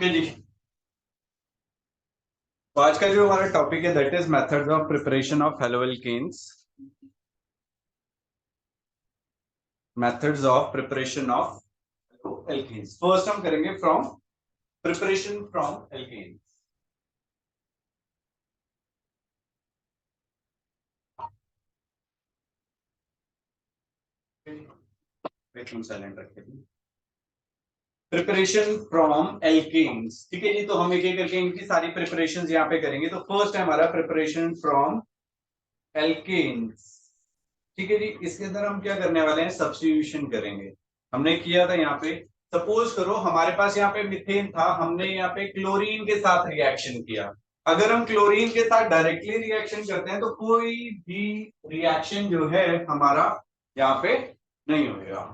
Okay जी। तो आज का जो हमारा टॉपिक है that is methods of preparation of haloalkanes. Methods of preparation of haloalkanes. First हम करेंगे from preparation from alkanes. Silent रखिए। प्रिपरेशन फ्रॉम एल्केन्स, ठीक है जी। तो हम एक एक करके इनकी सारी प्रिपरेशंस यहाँ पे करेंगे। तो फर्स्ट है हमारा प्रिपरेशन फ्रॉम एल्केन्स, ठीक है जी। इसके अंदर हम क्या करने वाले हैं, सब्स्टिट्यूशन करेंगे। हमने किया था यहाँ पे, सपोज करो हमारे पास यहाँ पे मिथेन था, हमने यहाँ पे क्लोरीन के साथ रिएक्शन किया। अगर हम क्लोरीन के साथ डायरेक्टली रिएक्शन करते हैं तो कोई भी रिएक्शन जो है हमारा यहाँ पे नहीं होगा।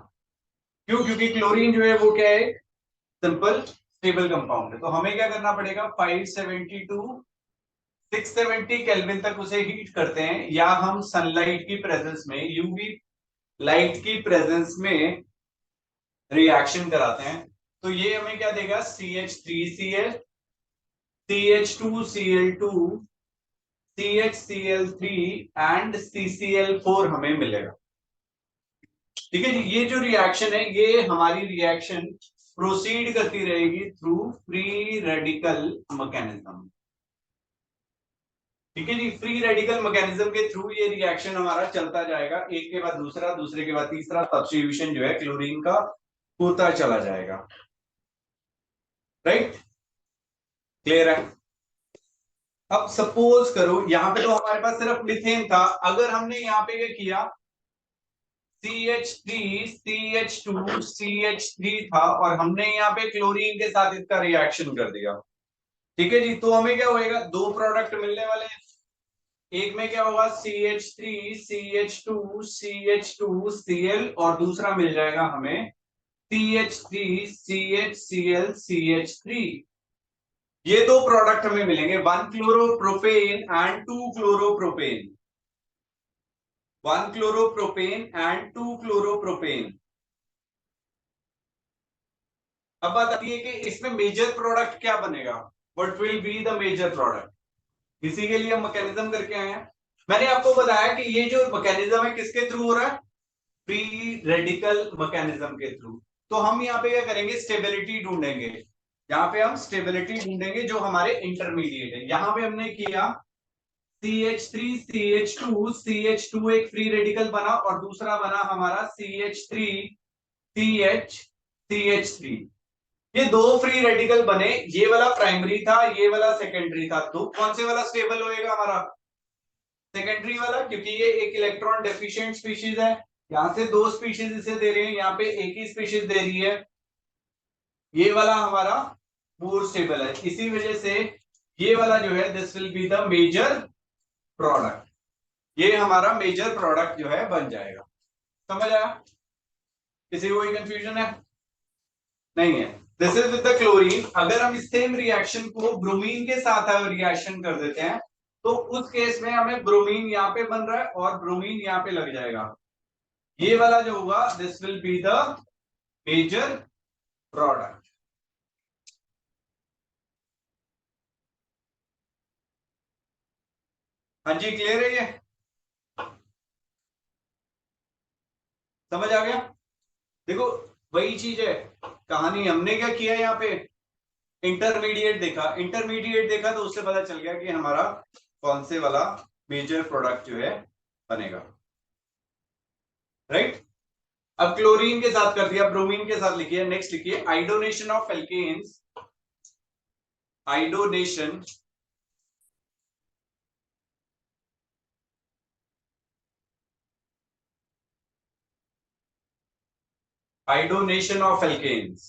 क्यों? क्योंकि क्लोरीन जो है वो क्या है, सिंपल स्टेबल कंपाउंड है। तो हमें क्या करना पड़ेगा, 572 670 केल्विन तक उसे हीट करते हैं, या हम सनलाइट की प्रेजेंस में, यूवी लाइट की प्रेजेंस में रिएक्शन कराते हैं। तो ये हमें क्या देगा, CH3Cl, CH2Cl2, CHCl3 and CCl4 हमें मिलेगा। ठीक है जी। ये जो रिएक्शन है, ये हमारी रिएक्शन प्रोसीड करती रहेगी थ्रू फ्री रेडिकल मैकेनिज्म। ठीक है जी। फ्री रेडिकल मैकेनिज्म के थ्रू ये रिएक्शन हमारा चलता जाएगा, एक के बाद दूसरा, दूसरे के बाद तीसरा, सब्स्टिट्यूशन जो है क्लोरीन का होता चला जाएगा। राइट, क्लियर है। अब सपोज करो यहाँ पे तो हमारे पास सिर्फ मिथेन था, अगर हमने यहाँ पे क्या किया, CH3 CH2 CH3 था और हमने यहाँ पे क्लोरीन के साथ इसका रिएक्शन कर दिया। ठीक है जी। तो हमें क्या होएगा, दो प्रोडक्ट मिलने वाले हैं। एक में क्या होगा, CH3 CH2 CH2 Cl, और दूसरा मिल जाएगा हमें CH3 CHCl CH3। ये दो प्रोडक्ट हमें मिलेंगे, 1 chloropropane and 2 chloropropane, 1 chloropropane and 2 chloropropane. अब बात आती है कि इसमें मेजर प्रोडक्ट क्या बनेगा, what will be the major product. इसी के लिए हम मैकेनिज्म करके आए हैं। मैंने आपको बताया कि ये जो मैकेनिज्म है किसके थ्रू हो रहा है, फ्री रेडिकल मैकेनिज्म के थ्रू। तो हम यहाँ पे क्या करेंगे, स्टेबिलिटी ढूंढेंगे। यहाँ पे हम स्टेबिलिटी ढूंढेंगे जो हमारे इंटरमीडिएट है। यहाँ पे हमने किया CH3 CH2 CH2 एक फ्री रेडिकल बना, और दूसरा बना हमारा CH3 CH CH3। ये दो फ्री रेडिकल बने, ये वाला प्राइमरी था, ये वाला सेकेंडरी था। तो कौन से वाला स्टेबल होएगा हमारा, सेकेंडरी वाला, क्योंकि ये एक इलेक्ट्रॉन डेफिशिएंट स्पीशीज है। यहां से दो स्पीशीज इसे दे रहे हैं, यहाँ पे एक ही स्पीशीज दे रही है। ये वाला हमारा मोर स्टेबल है, इसी वजह से ये वाला जो है, this will be the major product. ये हमारा मेजर प्रोडक्ट जो है बन जाएगा। समझ आया? किसी को कोई कंफ्यूजन है? नहीं है। This is with the chlorine. अगर हम इस सेम रिएक्शन को ब्रोमीन के साथ रिएक्शन कर देते हैं, तो उस केस में हमें ब्रोमीन यहाँ पे बन रहा है और ब्रोमीन यहाँ पे लग जाएगा। ये वाला जो होगा, this will be the major product. हाँ जी, क्लियर है ये? समझ आ गया? देखो, वही चीज है कहानी। हमने क्या किया यहाँ पे, इंटरमीडिएट देखा, इंटरमीडिएट देखा तो उससे पता चल गया कि हमारा कौन से वाला मेजर प्रोडक्ट जो है बनेगा। राइट। अब क्लोरीन के साथ कर दिया, ब्रोमीन के साथ लिखिए। नेक्स्ट लिखिए, iodination of alkanes. Iodination iodination of alkanes.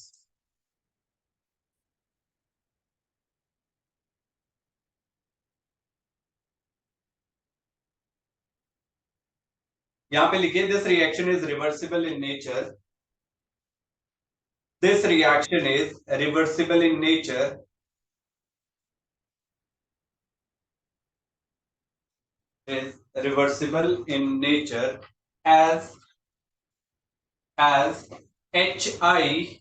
यहां पे लिखिए, this reaction is reversible in nature. This reaction is reversible in nature is reversible in nature as HI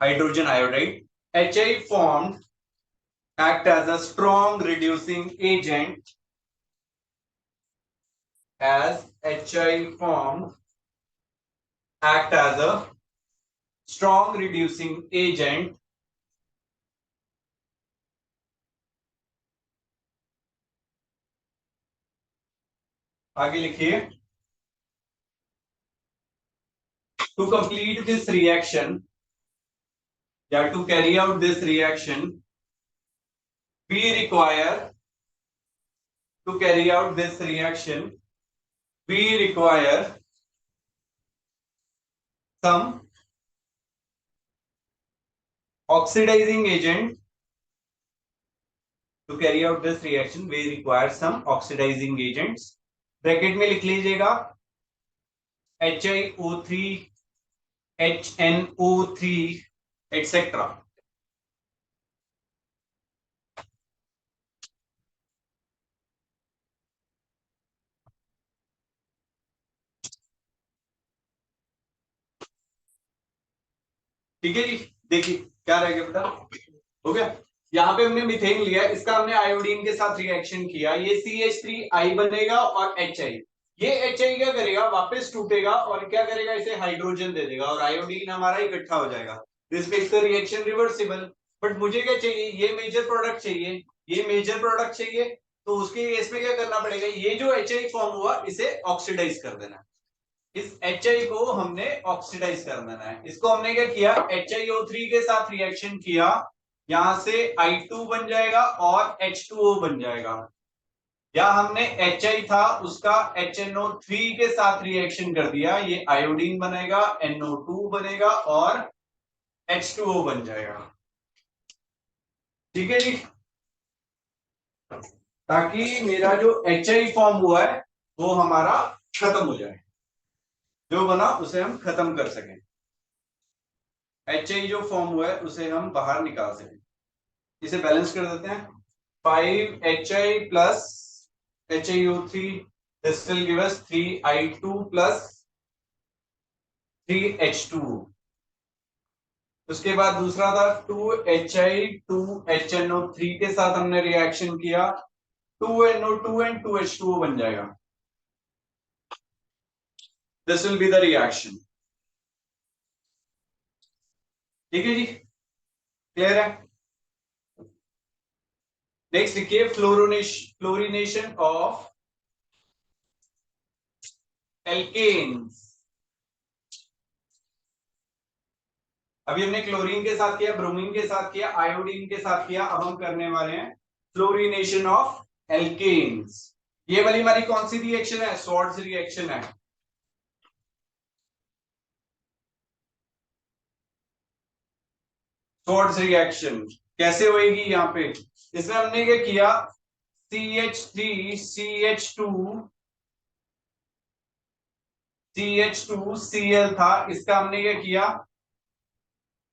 hydrogen iodide. HI formed act as a strong reducing agent. As HI formed act as a strong reducing agent आगे लिखिए. To complete this reaction, yeah, to carry out this reaction, we require to carry out this reaction, we require some oxidizing agent. To carry out this reaction, we require some oxidizing agents. Bracket में लिख लीजिएगा HiO3, HNO3, etc. ठीक है जी. देखिए क्या रह गया बेटा. हो गया. यहाँ पे हमने मिथेन लिया, इसका हमने आयोडीन के साथ रिएक्शन किया, ये CH3I बनेगा और HI. ये HI क्या करेगा, वापस टूटेगा और क्या करेगा, इसे हाइड्रोजन दे देगा और आयोडीन हमारा इकट्ठा हो जाएगा. This makes the reaction reversible. But मुझे क्या चाहिए, ये मेजर प्रोडक्ट चाहिए, ये मेजर प्रोडक्ट चाहिए. तो उसके केस में क्या करना पड़ेगा, ये जो HI फॉर्म हुआ इसे ऑक्सीडाइज कर देना. इस HI को हमने ऑक्सीडाइज कर देना है. इसको हमने क्या किया, HiO3 के साथ रिएक्शन किया, यहां से I2 बन जाएगा और H2O बन जाएगा. या हमने HI था उसका HNO3 के साथ रिएक्शन कर दिया, ये आयोडीन बनेगा, NO2 बनेगा और H2O बन जाएगा. ठीक है जी. ताकि मेरा जो HI फॉर्म हुआ है वो हमारा खत्म हो जाए, जो बना उसे हम खत्म कर सकें. HI जो फॉर्म हुआ है उसे हम बाहर निकाल सकें. इसे बैलेंस कर देते हैं. 5HI plus HiO3, this will give us 3I2 plus 3H2. उसके बाद दूसरा था 2HI 2HNO3 के साथ हमने रिएक्शन किया, 2NO2 एंड 2H2O बन जाएगा. This will be the reaction. ठीक है जी. क्लियर है. नेक्स्ट लिखिए फ्लोरिनेशन ऑफ एल्केन्स. अभी हमने क्लोरीन के साथ किया, ब्रोमीन के साथ किया, आयोडीन के साथ किया, अब हम करने वाले हैं फ्लोरिनेशन ऑफ एल्केन्स. ये वाली हमारी कौन सी रिएक्शन है, स्वॉर्ट्ज रिएक्शन है. स्वॉर्ट्ज रिएक्शन कैसे होएगी, यहाँ पे इसमें हमने क्या किया, CH3 CH2 Cl था, इसका हमने क्या किया,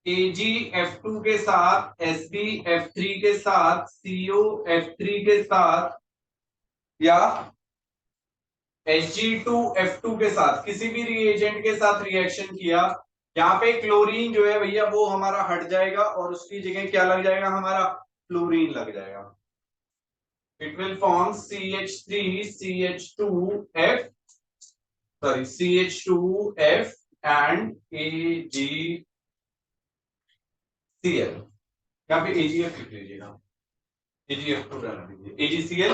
AgF2 के साथ SbF3 के साथ COF3 के साथ या Hg2F2 के साथ किसी भी रिएजेंट के साथ रिएक्शन किया. यहाँ पे क्लोरीन जो है भैया वो हमारा हट जाएगा और उसकी जगह क्या लग जाएगा, हमारा फ्लोरीन लग जाएगा. It will form CH2F and AgCl. यहाँ पे AgF लिख लीजिएगा, AgF2 डाल दीजिए, AgCl.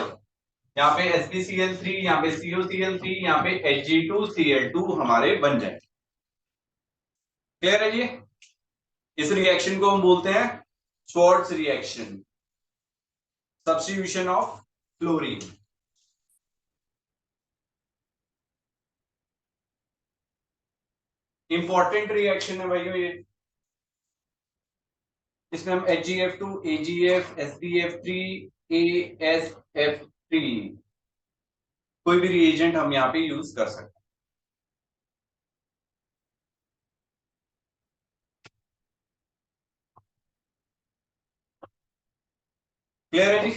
यहाँ पे SbCl3, यहाँ पे COCl3, यहाँ पे Hg2Cl2 हमारे बन जाए. क्लियर है ये. इस रिएक्शन को हम बोलते हैं Swarts reaction, substitution of fluorine. Important reaction है भाइयों ये. इसमें हम HgF2, AgF, SbF3, AsF3 कोई भी रिएजेंट हम यहाँ पे यूज कर सकते हैं. क्लियर है जी.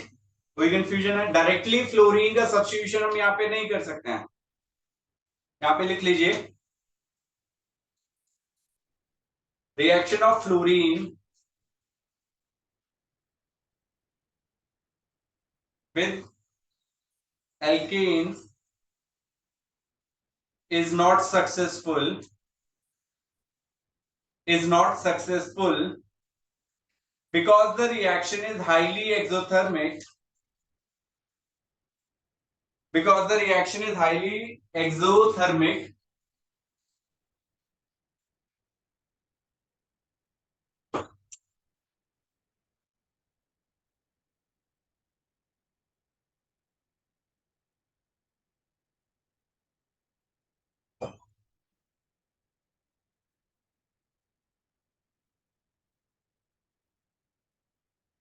कोई कंफ्यूजन है, डायरेक्टली फ्लोरीन का सब्स्टिट्यूशन हम यहाँ पे नहीं कर सकते हैं. यहाँ पे लिख लीजिए reaction of fluorine with alkanes is not successful because the reaction is highly exothermic,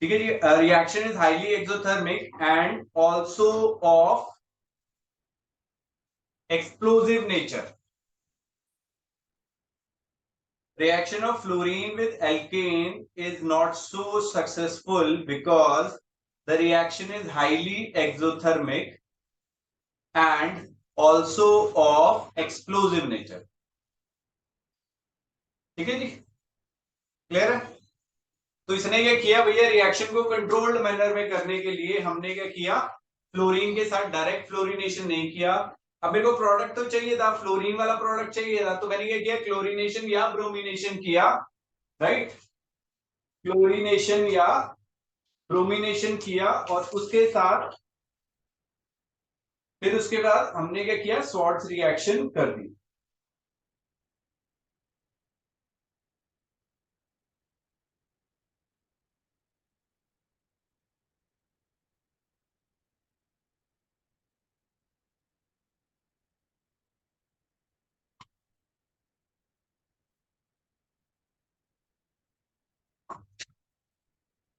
ठीक है जी। Reaction is highly exothermic and also of explosive nature. Reaction of fluorine with alkane is not so successful because the reaction is highly exothermic and also of explosive nature। ठीक है जी, clear है। तो इसने क्या किया भैया, रिएक्शन को controlled manner में करने के लिए हमने क्या किया, फ्लोरीन के साथ डायरेक्ट फ्लोरिनेशन नहीं किया। अब मेरे को प्रोडक्ट तो चाहिए था, फ्लोरीन वाला प्रोडक्ट चाहिए था, तो मैंने क्या किया, क्लोरीनेशन या ब्रोमिनेशन किया, राइट। क्लोरीनेशन या ब्रोमिनेशन किया और उसके साथ फिर उसके बाद हमने क्या किया, स्वार्ट्ज रिएक्शन कर दी।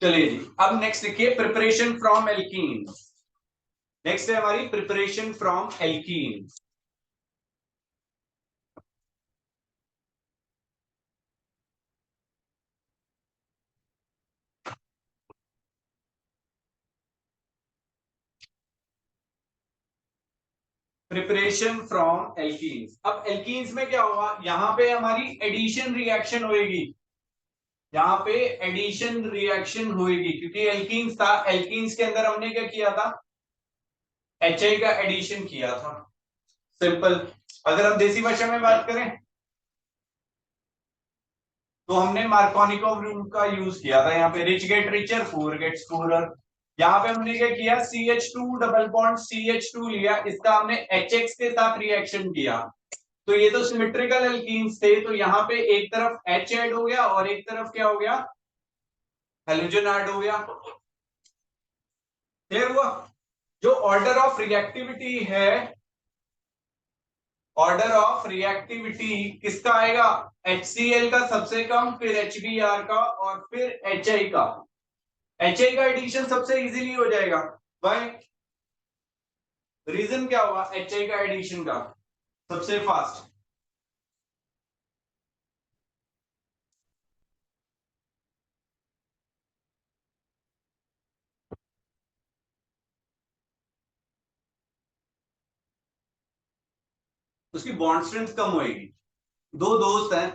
चलिए जी, अब नेक्स्ट देखिए, प्रिपरेशन फ्रॉम एल्कीन। नेक्स्ट है हमारी preparation from alkene. Preparation from alkenes. अब एल्कीन्स में क्या होगा, यहां पे हमारी एडिशन रिएक्शन होएगी, यहां पे एडिशन रिएक्शन होएगी क्योंकि एल्कीन्स था। एल्कीन्स के अंदर हमने क्या किया था, HI का एडिशन किया था, सिंपल। अगर हम देसी भाषा में बात करें तो हमने मार्कोनिकोव रूल का यूज किया था। यहाँ पे rich get richer, poor gets poorer. यहाँ पे हमने क्या किया, CH2 डबल बॉन्ड CH2 लिया, इसका हमने HX के साथ रिएक्शन किया। तो ये तो सिमेट्रिकल एल्कीन्स थे, तो यहाँ पे एक तरफ H ऐड हो गया और एक तरफ क्या हो गया, हेलोजन ऐड हो गया। क्लियर हुआ। जो ऑर्डर ऑफ रिएक्टिविटी है, ऑर्डर ऑफ रिएक्टिविटी किसका आएगा, HCl का सबसे कम, फिर HBr का और फिर HI का। HI का एडिशन सबसे इजीली हो जाएगा, बाय रीजन क्या होगा HI का एडिशन का सबसे फास्ट, उसकी बॉन्ड स्ट्रेंथ कम होएगी। दो दोस्त हैं,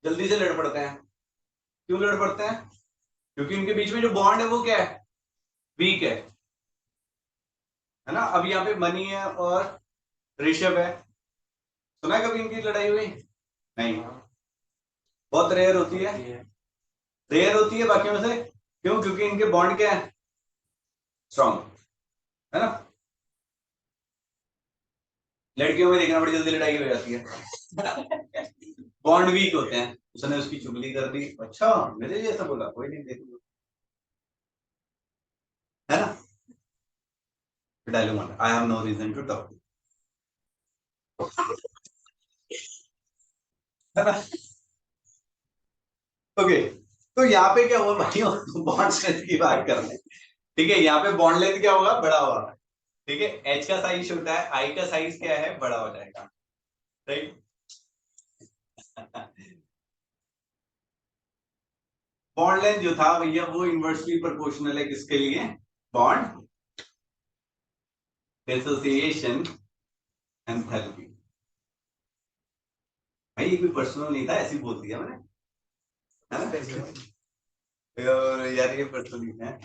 जल्दी से लड़ पड़ते हैं। क्यों लड़ पड़ते हैं, क्योंकि उनके बीच में जो बॉन्ड है वो क्या है, वीक है ना। अब यहाँ पे मनी है और ऋषभ है, सुना है कभी इनकी लड़ाई हुई, नहीं, बहुत रेयर होती है, रेयर होती है बाकियों से। क्यों, क्योंकि इनके बॉन्ड क्या है, स्ट्रॉन्ग, है ना। लड़कियों में देखना बड़ी जल्दी लड़ाई हो जाती है बॉन्ड वीक होते हैं। उसने उसकी चुगली कर दी, अच्छा मेरे जैसा बोला, कोई नहीं, देख है ना। Dialogue, I have no reason to talk, है ना। ओके, तो यहाँ पे क्या हुआ भाई, बॉन्ड स्ट्रेंथ की बात कर रहे हैं, ठीक है। यहाँ पे बॉन्ड लेंथ क्या होगा, बड़ा होगा, ठीक है। H का साइज छोटा है, I का साइज क्या है, बड़ा हो जाएगा, राइट। बॉन्ड लेंथ जो था भैया वो इनवर्सली प्रोपोर्शनल है किसके लिए, बॉन्ड डिसोसिएशन एंथैल्पी। भाई ये कोई पर्सनल नहीं था, ऐसे ही बोल दिया मैंने, है ना। और यार ये पर तो नहीं है।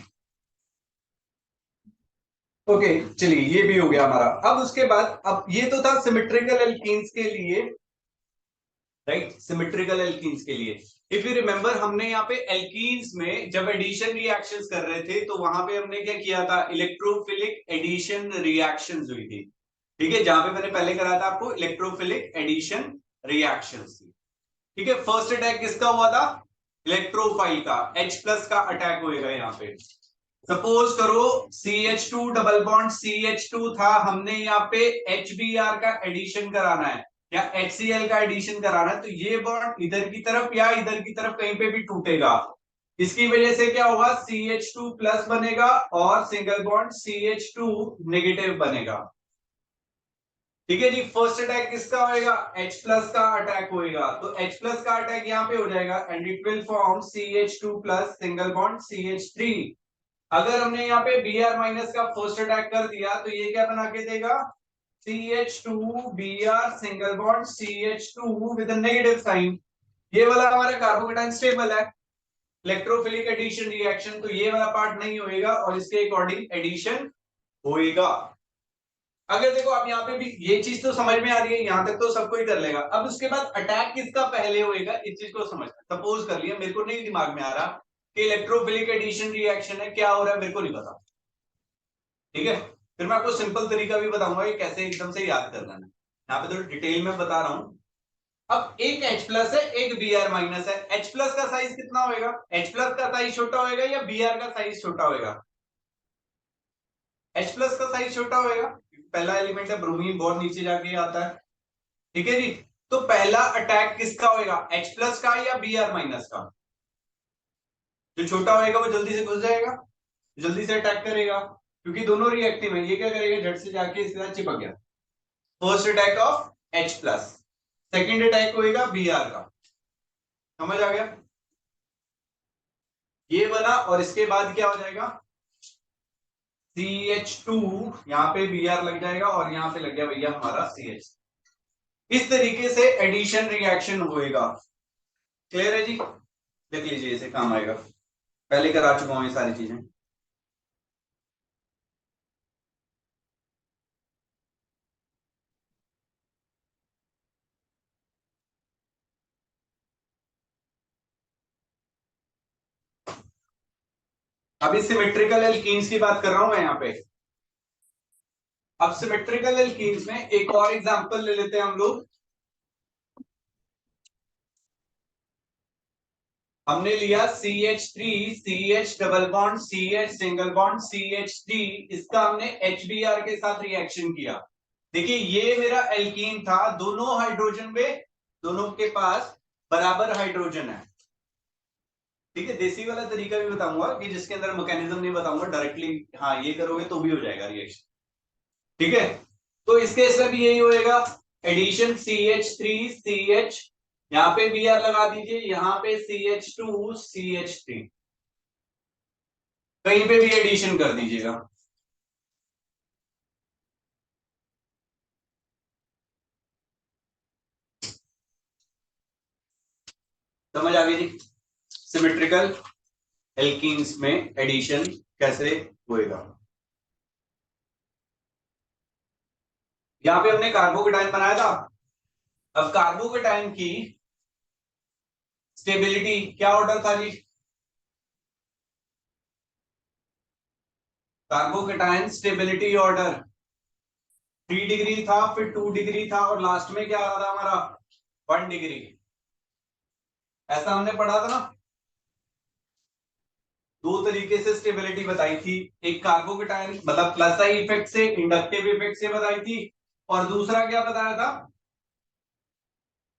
ओके चलिए ये भी हो गया हमारा। अब उसके बाद, अब ये तो था सिमेट्रिकल एल्कीन्स के लिए, राइट, सिमेट्रिकल एल्कीन्स के लिए। इफ यू रिमेंबर, हमने यहाँ पे एल्कीन्स में जब एडिशन रिएक्शंस कर रहे थे तो वहां पे हमने क्या किया था, इलेक्ट्रोफिलिक एडिशन रिएक्शंस हुई थी। ठीक है, जहां पे मैंने पहले कराया था आपको इलेक्ट्रोफिलिक एडिशन रिएक्शंस। ठीक है, फर्स्ट अटैक किसका हुआ था, इलेक्ट्रोफाइल का, H प्लस का अटैक होएगा यहाँ पे। सपोज करो CH2 डबल बॉन्ड CH2 था, हमने यहाँ पे HBr का एडिशन कराना है या HCl का एडिशन कराना है, तो ये बॉन्ड इधर की तरफ या इधर की तरफ कहीं पे भी टूटेगा। इसकी वजह से क्या होगा, CH2 प्लस बनेगा और सिंगल बॉन्ड CH2 नेगेटिव बनेगा। ठीक है जी, फर्स्ट अटैक किसका होएगा, H प्लस का अटैक होएगा। तो H प्लस का अटैक यहाँ पे हो जाएगा and it will form CH2 plus single bond CH3। अगर हमने यहाँ पे Br माइनस का फर्स्ट अटैक कर दिया तो ये क्या बना के देगा, CH2 Br single bond CH2 with negative sign. ये वाला हमारा कार्बोकेटाइन स्टेबल है, इलेक्ट्रोफिलिक एडिशन रिएक्शन, तो ये वाला पार्ट नहीं होएगा और इसके अकॉर्डिंग एडिशन होएगा। अगर देखो आप यहाँ पे भी ये चीज तो समझ में आ रही है, यहां तक तो सबको ही कर लेगा। अब उसके बाद अटैक किसका पहले होएगा, इस चीज को समझना। सपोज कर लिया, मेरे को नहीं दिमाग में आ रहा कि इलेक्ट्रोफिलिक एडिशन रिएक्शन है, क्या हो रहा है मेरे को नहीं पता। ठीक है, फिर मैं आपको सिंपल तरीका भी बताऊंगा कि कैसे एकदम से याद करना है। यहाँ पे थोड़ी डिटेल में बता रहा हूं। अब एक H प्लस है, एक Br माइनस है। H प्लस का साइज कितना होएगा, H प्लस का साइज छोटा होएगा या Br का साइज छोटा होएगा, H प्लस का साइज छोटा होएगा। पहला एलिमेंट है ब्रोमीन, बहुत नीचे जाके आता है। ठीक है जी, तो पहला अटैक किसका होएगा, H प्लस का या Br माइनस का। जो छोटा होएगा वो जल्दी से घुस जाएगा, जल्दी से अटैक करेगा, क्योंकि दोनों रिएक्टिव है। ये क्या करेगा, झट से जाके इसके साथ चिपक गया। First attack of H plus, second attack होएगा Br का। समझ आ गया, ये बना। और इसके बाद क्या हो जाएगा, CH2, यहाँ पे Br लग जाएगा और यहाँ पे लग गया भैया हमारा CH। इस तरीके से एडिशन रिएक्शन होएगा। क्लियर है जी, देख लीजिए इसे काम आएगा, पहले करा चुका हूं ये सारी चीजें। अभी सिमेट्रिकल एल्कीन्स की बात कर रहा हूं मैं यहाँ पे। अब सिमेट्रिकल एल्कीन्स में एक और एग्जांपल ले लेते हैं हम लोग। हमने लिया CH3 CH double bond CH single bond CH3, इसका हमने HBr के साथ रिएक्शन किया। देखिए ये मेरा एल्कीन था, दोनों हाइड्रोजन में, दोनों के पास बराबर हाइड्रोजन है। ठीक है, देसी वाला तरीका भी बताऊंगा कि जिसके अंदर मैकेनिज्म नहीं बताऊंगा डायरेक्टली, हाँ ये करोगे तो भी हो जाएगा रिएक्शन। ठीक है, तो इस केस में भी यही होएगा, एडिशन CH3CH, यहाँ पे Br लगा दीजिए, यहाँ पे CH2CH3, कहीं पे भी एडिशन कर दीजिएगा। समझ आ गई जी, सिमेट्रिकल एल्कीन्स में एडिशन कैसे होएगा। यहाँ पे हमने कार्बोकेटाइन बनाया था। अब कार्बोकेटाइन की स्टेबिलिटी क्या ऑर्डर था जी, कार्बोकेटाइन स्टेबिलिटी ऑर्डर 3 डिग्री था, फिर 2 डिग्री था और लास्ट में क्या आ रहा था हमारा 1 डिग्री। ऐसा हमने पढ़ा था ना। दो तरीके से स्टेबिलिटी बताई थी, एक कार्बोकेटाइन मतलब प्लस आई इफेक्ट से, इंडक्टिव इफेक्ट से बताई थी, और दूसरा क्या बताया था,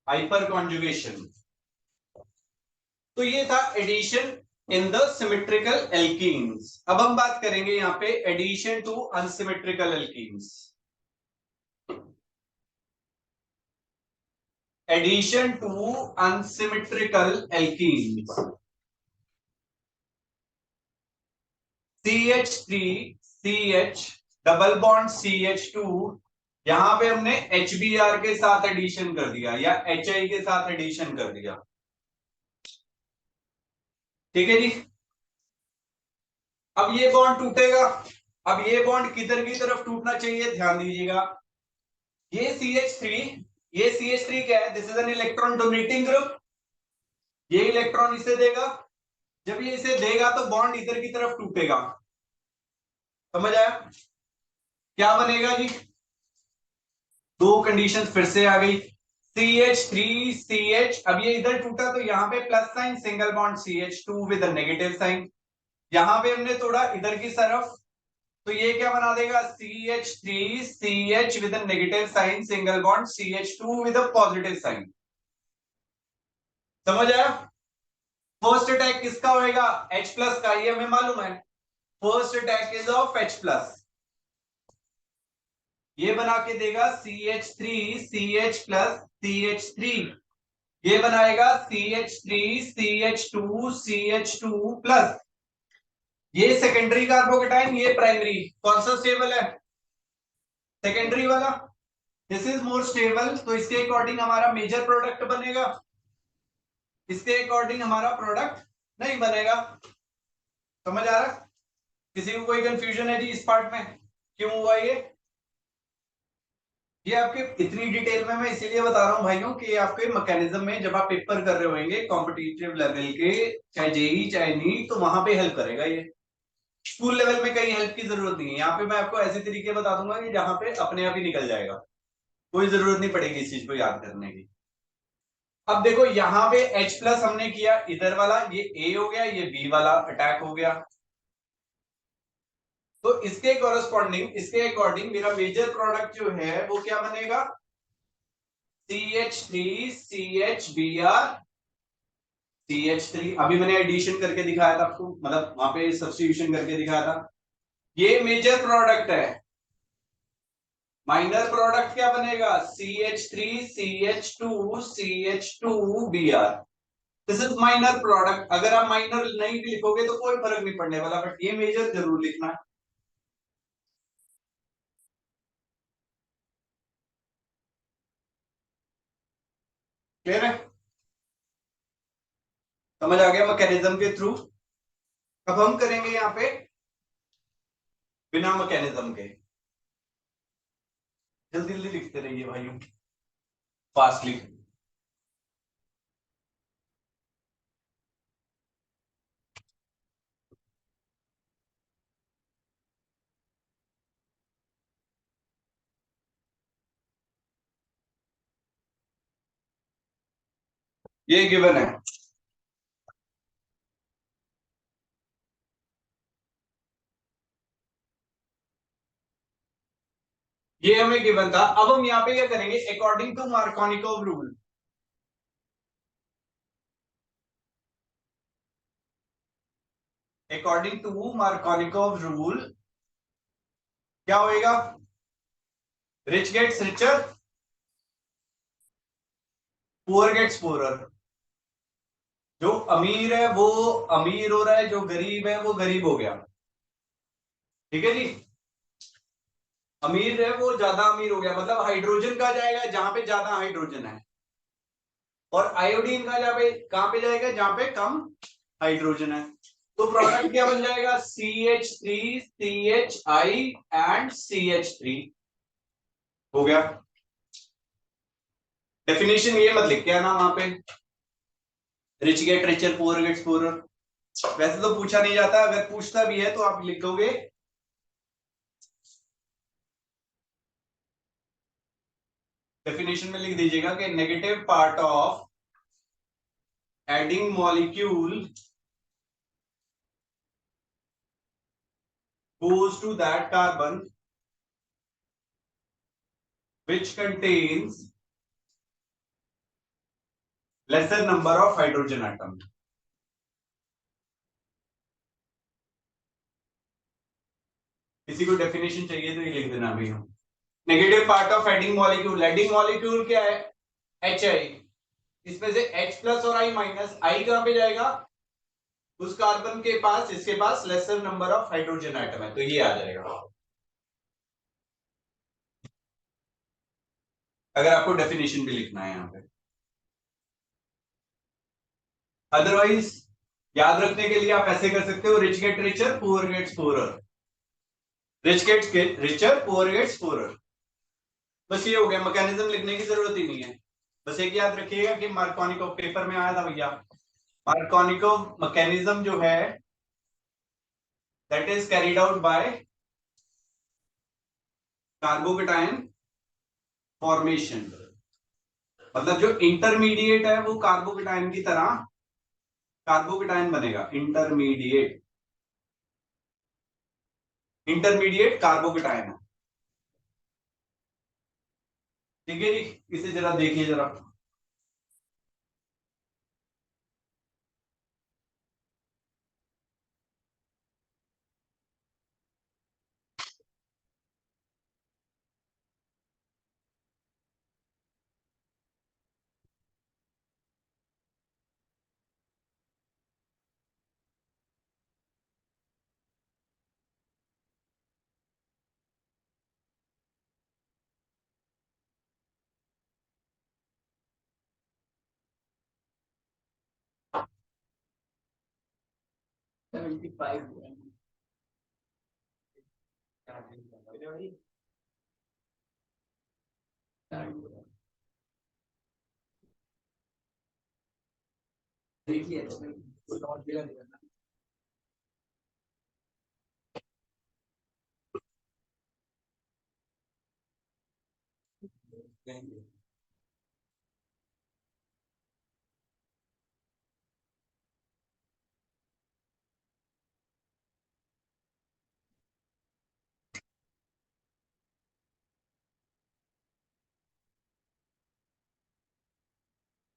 हाइपर कॉन्जुगेशन। तो ये था addition in the symmetrical alkenes. अब हम बात करेंगे यहाँ पे addition to unsymmetrical alkenes. Addition to unsymmetrical alkenes, CH3CH double bond CH2, यहां पे हमने HBr के साथ एडिशन कर दिया या HI के साथ एडिशन कर दिया। ठीक है जी। अब ये बॉन्ड टूटेगा, अब ये बॉन्ड किधर की तरफ टूटना चाहिए, ध्यान दीजिएगा। ये CH3, ये CH3 क्या है, this is an electron donating group. ये इलेक्ट्रॉन इसे देगा, जब ये इसे देगा तो बॉन्ड इधर की तरफ टूटेगा। समझ आया? क्या बनेगा जी, दो कंडीशन फिर से आ गई। CH3CH, अब ये इधर टूटा तो यहाँ पे plus sign, single bond CH2 with negative sign. यहां पे हमने तोड़ा इधर की तरफ, तो ये क्या बना देगा, CH3CH with negative sign, single bond CH2 with positive sign. समझ आया? फर्स्ट अटैक किसका होएगा, H प्लस का, ये हमें मालूम है। First attack is of H plus. ये बना के देगा CH3CH प्लस CH3, ये बनाएगा CH3CH2CH2 प्लस। ये सेकेंडरी कार्बोकेटाइन, ये प्राइमरी, कौन सा स्टेबल है, सेकेंडरी वाला। दिस इज मोर स्टेबल, तो इसके अकॉर्डिंग हमारा मेजर प्रोडक्ट बनेगा, इसके अकॉर्डिंग हमारा प्रोडक्ट नहीं बनेगा। समझ आ रहा, किसी को कोई कंफ्यूजन है जी इस पार्ट में, क्यों हुआ ये आपके इतनी डिटेल में मैं इसीलिए बता रहा हूं भाइयों कि आपके मैकेनिज्म में जब आप पेपर कर रहे होंगे कॉम्पिटिटिव लेवल के, चाहे जेई चाहे नीट, तो वहां पे हेल्प करेगा ये। स्कूल लेवल में कहीं हेल्प की जरूरत नहीं है, यहाँ पे मैं आपको ऐसे तरीके बता दूंगा कि जहां पे अपने आप ही निकल जाएगा, कोई जरूरत नहीं पड़ेगी इस चीज को याद करने की। अब देखो यहाँ पे H प्लस हमने किया इधर वाला, ये A हो गया, ये B वाला अटैक हो गया, तो इसके कॉरेस्पॉन्डिंग, इसके अकॉर्डिंग मेरा मेजर प्रोडक्ट जो है वो क्या बनेगा, CH3CHBr CH3। अभी मैंने एडिशन करके दिखाया था आपको, मतलब वहां पे सब्स्टिट्यूशन करके दिखाया था। ये मेजर प्रोडक्ट है। माइनर प्रोडक्ट क्या बनेगा, CH3CH2CH2Br। This is minor product. अगर आप माइनर नहीं भी लिखोगे तो कोई फर्क नहीं पड़ने वाला, बट ये मेजर जरूर लिखना है। क्लियर है? समझ आ गया मैकेनिज्म के थ्रू। अब हम करेंगे यहाँ पे बिना मैकेनिज्म के। जल्दी जल्दी लिखते रहिए भाइयों, फास्टली। ये गिवन है, ये हमें गिवन था। अब हम यहाँ पे क्या करेंगे, according to Markovnikov rule. According to Markovnikov rule क्या होएगा, rich gets richer, poor gets poorer. जो अमीर है वो अमीर हो रहा है, जो गरीब है वो गरीब हो गया। ठीक है जी, अमीर है वो ज्यादा अमीर हो गया, मतलब हाइड्रोजन कहा जाएगा जहां पे ज्यादा हाइड्रोजन है, और आयोडीन का जहाँ पे कहां पे जाएगा जहां पे कम हाइड्रोजन है। तो प्रोडक्ट क्या बन जाएगा, CH3 CHI एंड CH3 हो गया। डेफिनेशन ये मत लिख के आना वहां पे, rich get richer poor gets poorer. वैसे तो पूछा नहीं जाता, अगर पूछता भी है तो आप लिखोगे डेफिनेशन में लिख दीजिएगा कि negative part of adding molecule goes to that carbon which contains lesser number of hydrogen atom। किसी को डेफिनेशन चाहिए तो ये लिख देना भैया। Negative part of adding molecule, adding molecule क्या है, HI, इसमें से H प्लस और I माइनस, I कहां पे जाएगा, उस कार्बन के पास जिसके पास lesser number of hydrogen item है, तो ये आ जाएगा अगर आपको डेफिनेशन भी लिखना है यहाँ पे। अदरवाइज याद रखने के लिए आप ऐसे कर सकते हो, rich get richer, poor gets poorer, rich gets richer, poor gets poorer. बस ये हो गया, मैकेनिज्म लिखने की जरूरत ही नहीं है। बस एक याद रखिएगा कि मार्कोनिकोव पेपर में आया था भैया, मार्कोनिकोव मैकेनिज्म जो है that is carried out by carbocation formation. मतलब जो इंटरमीडिएट है वो कार्बोकेटायन की तरह कार्बोकेटायन बनेगा, इंटरमीडिएट, इंटरमीडिएट कार्बोकेटायन है। ठीक है जी, इसे जरा देखिए जरा।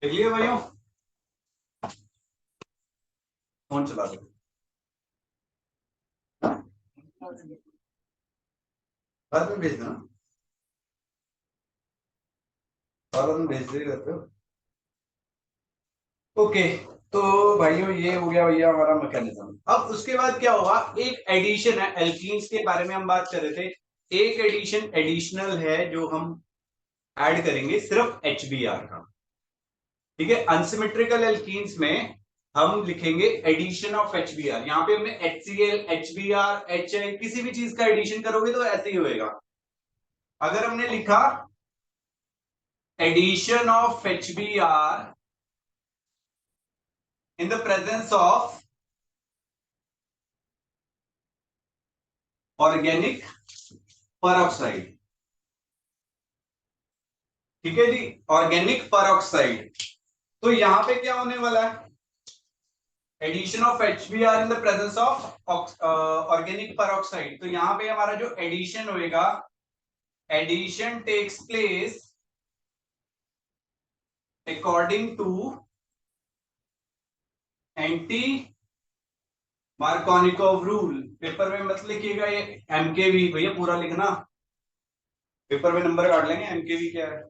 देखिए भाइयों, फोन चला दो, बाद में भेज देना, बाद में भेज दे करते हो। ओके, तो भाइयों ये हो गया भैया हमारा मैकेनिज्म। अब उसके बाद क्या हुआ, एक एडिशन है, एल्कीन्स के बारे में हम बात कर रहे थे। एक एडिशन एडिशनल है जो हम ऐड करेंगे, सिर्फ HBr का। ठीक है, अनसिमेट्रिकल एल्कीन्स में हम लिखेंगे एडिशन ऑफ HBr। यहाँ पे हमने HCl, HBr, HI किसी भी चीज का एडिशन करोगे तो ऐसे ही होएगा। अगर हमने लिखा addition of HBr in the presence of organic peroxide, ठीक है जी, ऑर्गेनिक परऑक्साइड, तो यहां पे क्या होने वाला है, addition of HBr in the presence of organic peroxide. तो यहां पे हमारा जो एडिशन होएगा, addition takes place according to anti Markovnikov rule. Paper में मत लिखिएगा ये MKV, भैया पूरा लिखना, पेपर में नंबर काट लेंगे। MKV क्या है,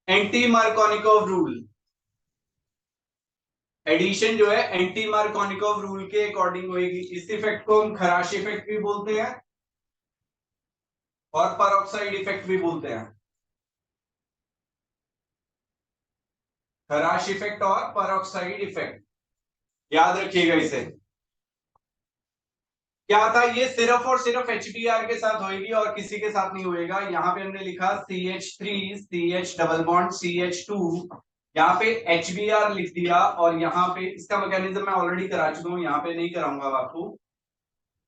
एंटी मार्कोनिकोव रूल। एडिशन जो है एंटी मार्कोनिकोव रूल के अकॉर्डिंग होगी। इस इफेक्ट को हम खराश इफेक्ट भी बोलते हैं और परऑक्साइड इफेक्ट भी बोलते हैं, खराश इफेक्ट और परऑक्साइड इफेक्ट, याद रखिएगा इसे। क्या था, ये सिर्फ और सिर्फ HBr के साथ होएगी और किसी के साथ नहीं होएगा। यहाँ पे हमने लिखा CH3 CH double bond CH2, यहाँ पे HBr लिख दिया, और यहाँ पे इसका मैकेनिज्म मैं ऑलरेडी करा चुका हूँ, यहाँ पे नहीं कराऊंगा आपको।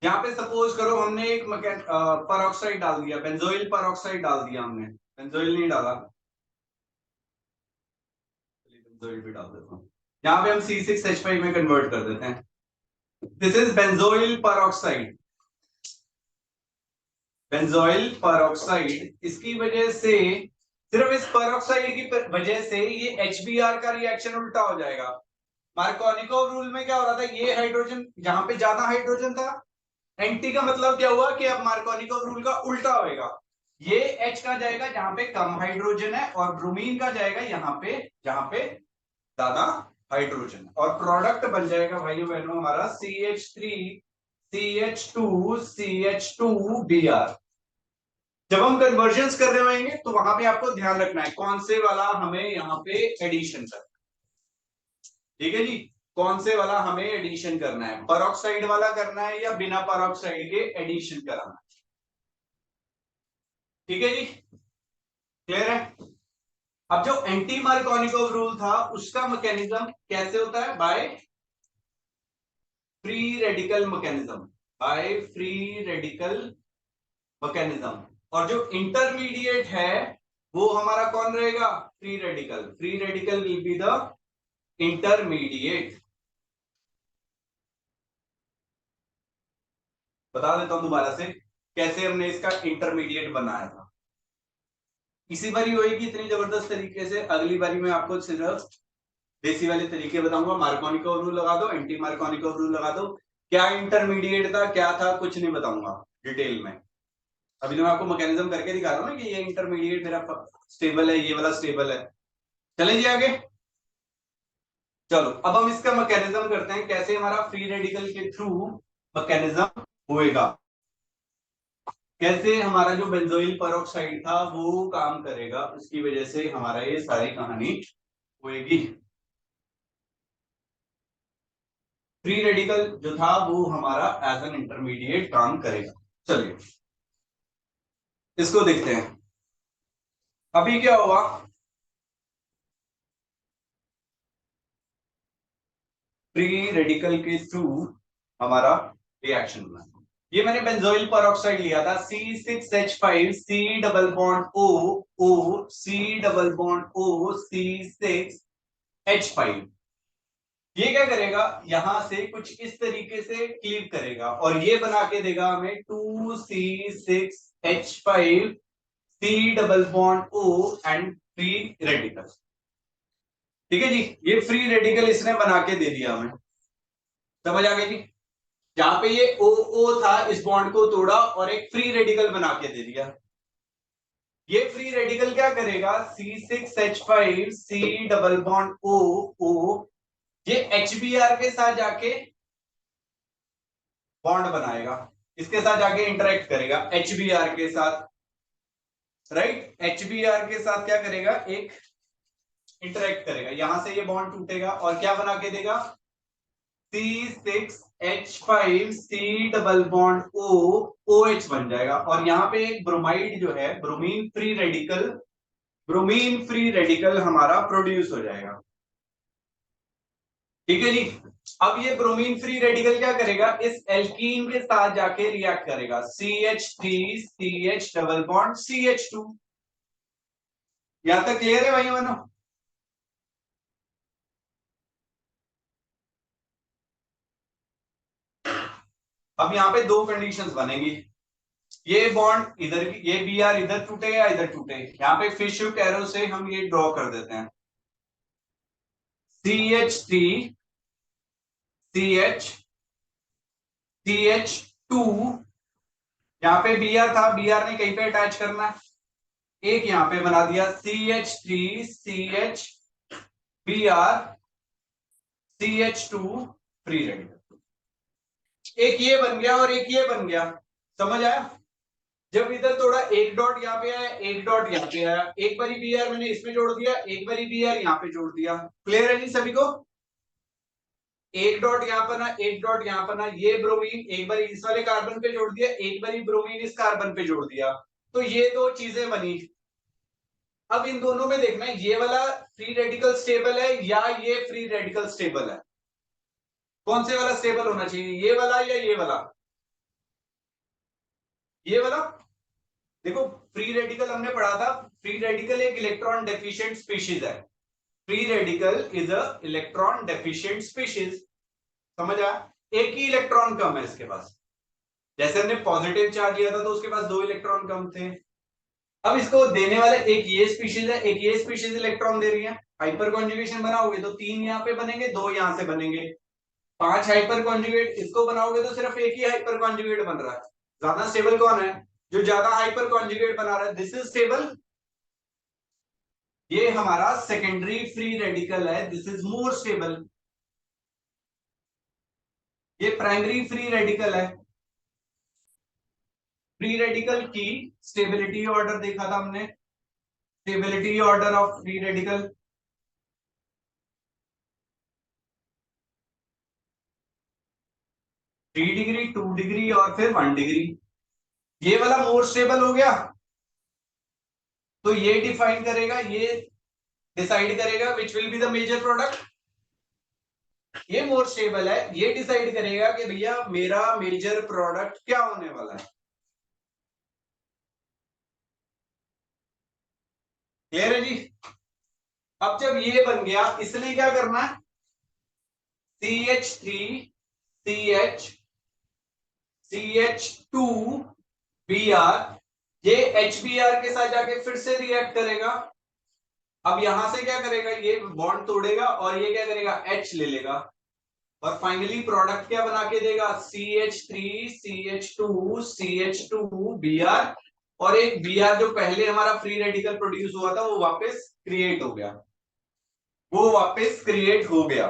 यहाँ पे सपोज करो हमने एक परऑक्साइड डाल दिया, बेंजोइल परऑक्साइड डाल दिया हमने, बेंजोइल नहीं डाला, बेंजोइल भी डाल देता हूँ। यहाँ पे हम C6H5 में कन्वर्ट कर देते हैं। This is benzoyl peroxide, benzoyl peroxide. इसकी वजह से, सिर्फ इस परऑक्साइड की वजह से ये HBr का रिएक्शन उल्टा हो जाएगा। मार्कोनिकोव रूल में क्या हो रहा था, ये हाइड्रोजन जहां पे ज्यादा हाइड्रोजन था, एंटी का मतलब क्या हुआ कि अब मार्कोनिकोव रूल का उल्टा होएगा, ये H का जाएगा जहां पे कम हाइड्रोजन है, और ब्रोमीन का जाएगा यहाँ पे जहां पे ज्यादा हाइड्रोजन, और प्रोडक्ट बन जाएगा भाइयों बहनों हमारा CH3 CH2 CH2Br। जब हम कन्वर्जन्स कर रहे होंगे तो वहां पे आपको ध्यान रखना है कौन से वाला हमें यहाँ पे एडिशन करना, ठीक है जी। कौन से वाला हमें एडिशन करना है, पेरोक्साइड वाला करना है या बिना पेरोक्साइड के एडिशन कराना है। ठीक है जी, क्लियर है। अब जो एंटी मार्कोनिकोव रूल था उसका मैकेनिज्म कैसे होता है, by free radical mechanism, by free radical mechanism. और जो इंटरमीडिएट है वो हमारा कौन रहेगा, free radical, free radical will be the intermediate. बता देता हूं दोबारा से कैसे हमने इसका इंटरमीडिएट बनाया था। इसी बारी होएगी इतनी जबरदस्त तरीके से, अगली बारी में आपको सिर्फ देसी वाले तरीके बताऊंगा, मार्कोनिकोव रूल लगा दो, एंटी मार्कोनिकोव रूल लगा दो, क्या इंटरमीडिएट था क्या था कुछ नहीं बताऊंगा डिटेल में। अभी तो मैं आपको मैकेनिज्म करके दिखा रहा हूं ना कि ये इंटरमीडिएट मेरा स्टेबल है, ये वाला स्टेबल है। चलें जी आगे। चलो अब हम इसका मैकेनिज्म करते हैं, कैसे हमारा फ्री रेडिकल के थ्रू मैकेनिज्म होएगा, कैसे हमारा जो बेंजोइल पेरोक्साइड था वो काम करेगा, उसकी वजह से हमारा ये सारी कहानी होएगी। फ्री रेडिकल जो था वो हमारा एज एन इंटरमीडिएट काम करेगा। चलिए इसको देखते हैं। अभी क्या हुआ, फ्री रेडिकल के थ्रू हमारा रिएक्शन बना, ये मैंने बेंजोइल पेरोक्साइड लिया था C6H5 C double bond O O C double bond O C6H5। ये क्या करेगा, यहां से कुछ इस तरीके से क्लीव करेगा और ये बना के देगा हमें 2C6H5 C double bond O and free radical. ठीक है जी, ये फ्री रेडिकल इसने बना के दे दिया हमें, समझ आ गई जी। जहां पे ये ओ ओ था इस बॉन्ड को तोड़ा और एक फ्री रेडिकल बना के दे दिया। ये फ्री रेडिकल क्या करेगा, C6H5 C double bond O O, ये HBr के साथ जाके बॉन्ड बनाएगा, इसके साथ जाके इंटरेक्ट करेगा HBr के साथ, राइट। HBr के साथ क्या करेगा, एक इंटरेक्ट करेगा, यहां से ये बॉन्ड टूटेगा और क्या बना के देगा, C6H5 C double bond O OH बन जाएगा। और यहाँ पे एक ब्रोमाइड जो है, bromine free radical, bromine free radical हमारा प्रोड्यूस हो जाएगा। ठीक है जी। अब ये ब्रोमीन फ्री रेडिकल क्या करेगा, इस एल्कीन के साथ जाके रिएक्ट करेगा, CH3 CH double bond CH2। यहां तक क्लियर है भाई बहनों। अब यहाँ पे दो कंडीशंस बनेंगी, ये बॉन्ड इधर की, ये बी आर इधर टूटे या इधर टूटे, यहाँ पे फिश शिफ्ट एरो से हम ये ड्रॉ कर देते हैं, CH3 CH CH2, यहाँ पे बी आर था, बी आर ने कहीं पे अटैच करना है, एक यहाँ पे बना दिया CH3 CH B R CH2 free radical, एक ये बन गया और एक ये बन गया, समझ आया। जब इधर थोड़ा एक डॉट यहाँ पे आया, एक डॉट यहाँ पे आया, एक बारी बी आर मैंने इसमें जोड़ दिया, एक बारी बी आर यहाँ पे जोड़ दिया, क्लियर है जी सभी को। एक डॉट यहाँ पर ना, एक डॉट यहाँ पर ना, ये ब्रोमीन एक बार इस वाले कार्बन पे जोड़ दिया, एक बार ब्रोमीन इस कार्बन पे जोड़ दिया, तो ये दो चीजें बनी। अब इन दोनों में देखना है ये वाला फ्री रेडिकल स्टेबल है या ये फ्री रेडिकल स्टेबल है, कौन से वाला स्टेबल होना चाहिए, ये वाला या ये वाला, ये वाला। देखो फ्री रेडिकल हमने पढ़ा था, फ्री रेडिकल एक इलेक्ट्रॉन डेफिशिएंट स्पीशीज है, free radical is a electron deficient species, समझ आया। एक ही इलेक्ट्रॉन कम है इसके पास, जैसे हमने पॉजिटिव चार्ज लिया था तो उसके पास दो इलेक्ट्रॉन कम थे। अब इसको देने वाले एक ये स्पीशीज है, एक ये स्पीशीज इलेक्ट्रॉन दे रही है, हाइपर कॉन्जुगेशन बनाओगे तो तीन यहाँ पे बनेंगे, दो यहाँ से बनेंगे, पांच हाइपर कॉन्जुगेट इसको बनाओगे तो सिर्फ एक ही हाइपर कॉन्जुगेट बन रहा है। ज्यादा स्टेबल कौन है, जो ज्यादा हाइपर कॉन्जुगेट बना रहा है, दिस इज स्टेबल। ये हमारा सेकेंडरी फ्री रेडिकल है, दिस इज मोर स्टेबल। ये प्राइमरी फ्री रेडिकल है। फ्री रेडिकल की स्टेबिलिटी ऑर्डर देखा था हमने, stability order of free radical, 3 degree, 2 degree और फिर 1 डिग्री। ये वाला मोर स्टेबल हो गया, तो ये डिफाइन करेगा, ये डिसाइड करेगा which will be the major product. ये मोर स्टेबल है, ये डिसाइड करेगा कि भैया मेरा मेजर प्रोडक्ट क्या होने वाला है। क्लियर है जी। अब जब ये बन गया, इसने क्या करना है, CH3 CH CH2Br, ये HBr के साथ जाके फिर से रिएक्ट करेगा। अब यहां से क्या करेगा, ये बॉन्ड तोड़ेगा और ये क्या करेगा, H ले लेगा और फाइनली प्रोडक्ट क्या बना के देगा, CH3 CH2 CH2Br, और एक Br जो पहले हमारा फ्री रेडिकल प्रोड्यूस हुआ था वो वापस क्रिएट हो गया, वो वापस क्रिएट हो गया।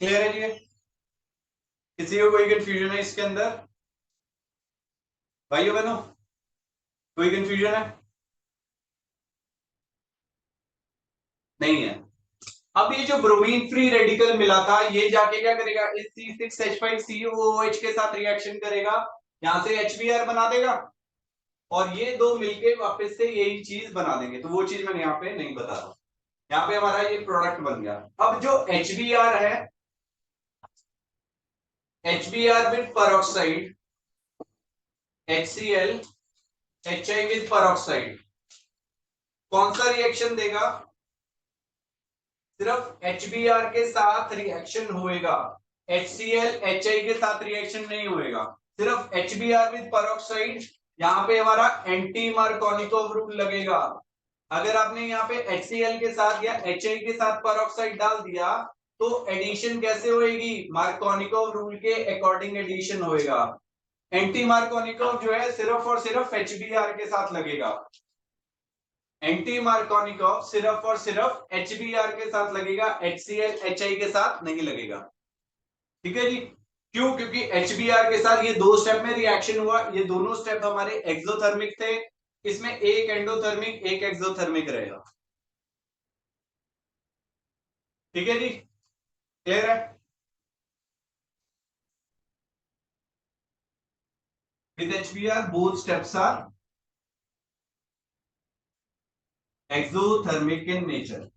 क्लियर है जी। किसी को कोई कंफ्यूजन है इसके अंदर, भाइयों बहनों, कोई कंफ्यूजन है? नहीं है। अब ये जो ब्रोमीन फ्री रेडिकल मिला था, ये जाके क्या करेगा, इस C6H5COOH के साथ रिएक्शन करेगा, यहां से HBr बना देगा और ये दो मिलके वापस से यही चीज बना देंगे। तो वो चीज मैंने यहाँ पे नहीं बता रहा, यहाँ पे हमारा ये प्रोडक्ट बन गया। अब जो HBr है, HBr with peroxide, HCl HI with peroxide, कौन सा रिएक्शन देगा, सिर्फ HBr के साथ रिएक्शन होएगा, HCl HI के साथ रिएक्शन नहीं होएगा, सिर्फ HBr विद peroxide। यहाँ पे हमारा एंटी मार्कोनिकोव रूल लगेगा। अगर आपने यहाँ पे HCl के साथ या HI के साथ peroxide डाल दिया तो एडिशन कैसे होएगी, मार्कोनिकोव रूल के अकॉर्डिंग एडिशन होएगा। एंटी मार्कोनिकोव जो है सिर्फ और सिर्फ HBr के साथ लगेगा, एंटी मार्कोनिकोव सिर्फ और सिर्फ HBr के साथ लगेगा, HCl HI के साथ नहीं लगेगा। ठीक है जी। क्यों? क्योंकि HBr के साथ ये दो स्टेप में रिएक्शन हुआ, ये दोनों स्टेप हमारे एक्सोथर्मिक थे, इसमें एक एंडोथर्मिक एक एक्सोथर्मिक रहेगा। ठीक है जी, क्लियर है। With HBr both steps are exothermic in nature.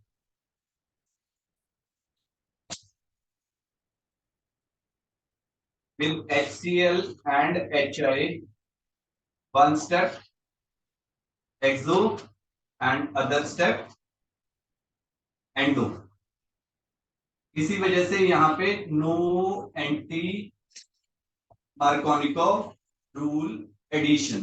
With HCl and HI, one step exo and other step endo. इसी वजह से यहाँ पे no anti Markovnikov rule addition.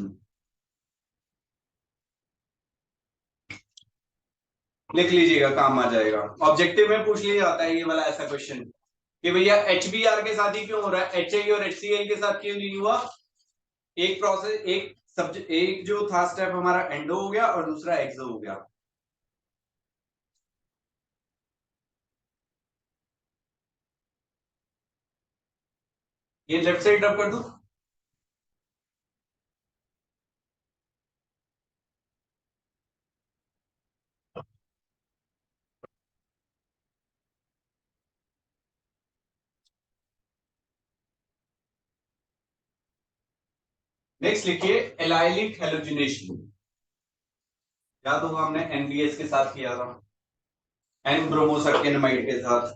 लिख लीजिएगा, काम आ जाएगा, ऑब्जेक्टिव में पूछ लिया जाता है ये वाला ऐसा क्वेश्चन कि भैया HBr के साथ ही क्यों हो रहा है, HI और HCl के साथ क्यों नहीं हुआ। एक प्रोसेस, एक सब्जेक्ट, एक जो था स्टेप हमारा एंडो हो गया और दूसरा एक्सो हो गया। ये लेफ्ट साइड रब कर दूं। नेक्स्ट लिखिए एलाइलिक हेलोजिनेशन। याद होगा हमने NBS के साथ किया था, एन ब्रोमोसल्फेनामाइड के साथ।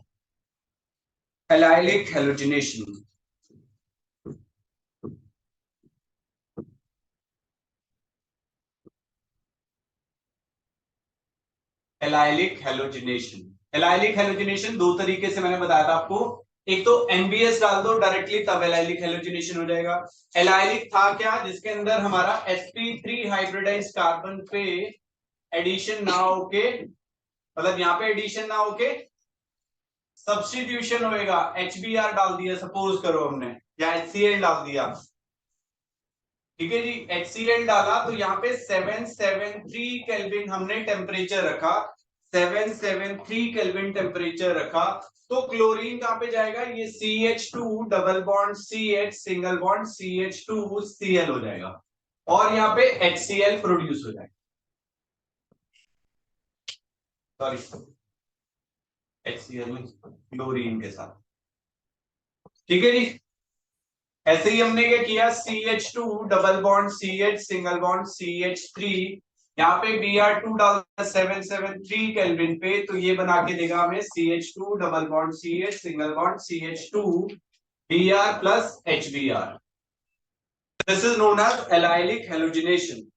Allylic halogenation, allylic halogenation, allylic halogenation दो तरीके से मैंने बताया था आपको। एक तो NBS डाल दो डायरेक्टली, तब एलाइलिक हेलोजिनेशन हो जाएगा। एलाइलिक था क्या, जिसके अंदर हमारा sp3 हाइब्रिडाइज्ड कार्बन पे एडिशन ना होके, मतलब यहाँ पे एडिशन ना होके सब्स्टिट्यूशन होएगा। HBr डाल दिया सपोज करो हमने, या HCl डाल दिया, ठीक है जी। HCl डाला तो यहाँ पे 773 केल्विन हमने टेम्परेचर रखा, 773 केल्विन टेम्परेचर रखा तो क्लोरीन कहां पे जाएगा, ये CH2 double bond CH single bond CH2Cl हो जाएगा और यहाँ पे HCl प्रोड्यूस हो जाएगा, सॉरी HCl क्लोरीन के साथ। ठीक है जी, ऐसे ही हमने क्या किया, CH2 double bond CH single bond CH3, यहाँ पे Br2 डालता 773 केल्विन पे तो ये बना के देगा हमें CH2 double bond CH single bond CH2 Br plus HBr। This is known as allylic halogenation.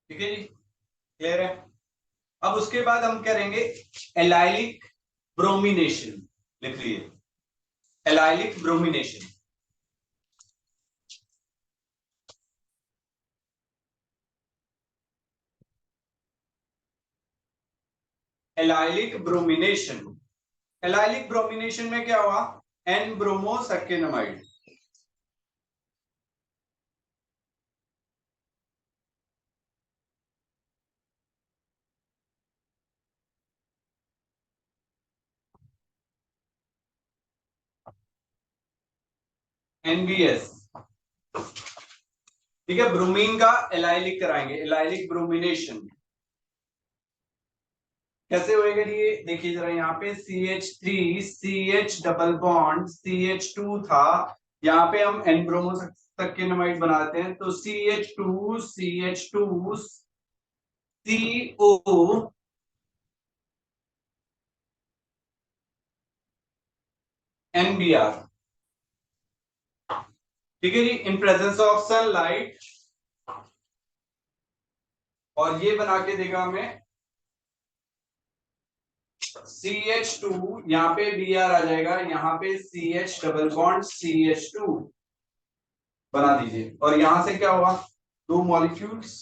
ठीक है जी, क्लियर है। अब उसके बाद हम करेंगे एलाइलिक ब्रोमिनेशन, लिख लीजिए allylic bromination. Allylic bromination, allylic bromination में क्या हुआ, एन ब्रोमोसक्केनामाइड, NBS, ठीक है, ब्रोमीन का एलाइलिक कराएंगे, एलाइलिक ब्रोमिनेशन कैसे होएगा ये देखिए जरा, यहाँ पे CH3 CH double bond CH2 था, यहाँ पे हम एन ब्रोमोसक्केनामाइड बनाते हैं तो CH2 CH2 CO NBr, ठीक है जी, इन प्रेजेंस ऑफ सनलाइट, और ये बना के देगा हमें CH2, यहाँ पे Br आ जाएगा, यहाँ पे CH डबल बॉन्ड CH2 बना दीजिए और यहां से क्या होगा, दो मॉलिक्यूल्स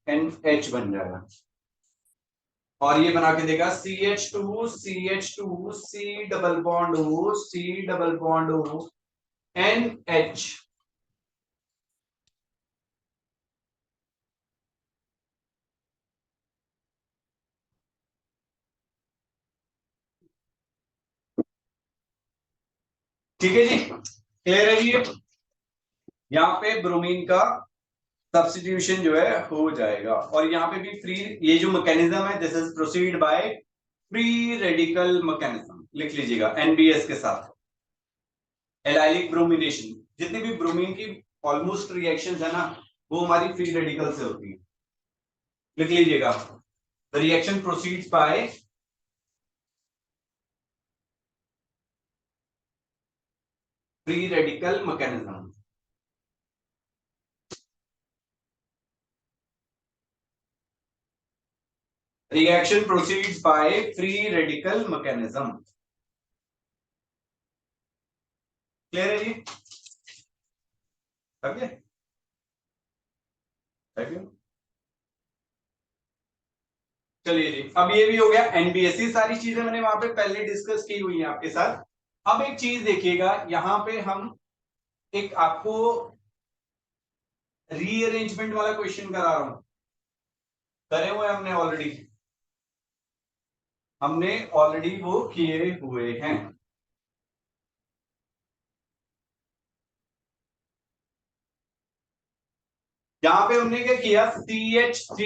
NH बन जाएगा और ये बना के देगा CH2 CH2 C double bond O C double bond O NH। ठीक है जी, क्लियर है जी, यहाँ पे ब्रोमीन का सब्स्टिट्यूशन जो है हो जाएगा और यहाँ पे भी फ्री, ये जो मैकेनिज्म है this is proceed by free radical mechanism, लिख लीजिएगा NBS के साथ एलाइलिक ब्रोमिनेशन। जितनी भी ब्रोमीन की ऑलमोस्ट रिएक्शंस है ना वो हमारी फ्री रेडिकल से होती है, लिख लीजिएगा the reaction proceeds by free radical mechanism. Reaction proceeds by free radical mechanism, clear है जी, ओके थैंक यू। चलिए जी, अब ये भी हो गया NBS, सारी चीजें मैंने वहां पे पहले डिस्कस की हुई है आपके साथ। अब एक चीज देखिएगा, यहाँ पे हम एक आपको रीअरेंजमेंट वाला क्वेश्चन करा रहा हूं, करे हुए हमने ऑलरेडी वो किए हुए हैं। यहाँ पे हमने क्या किया, CH3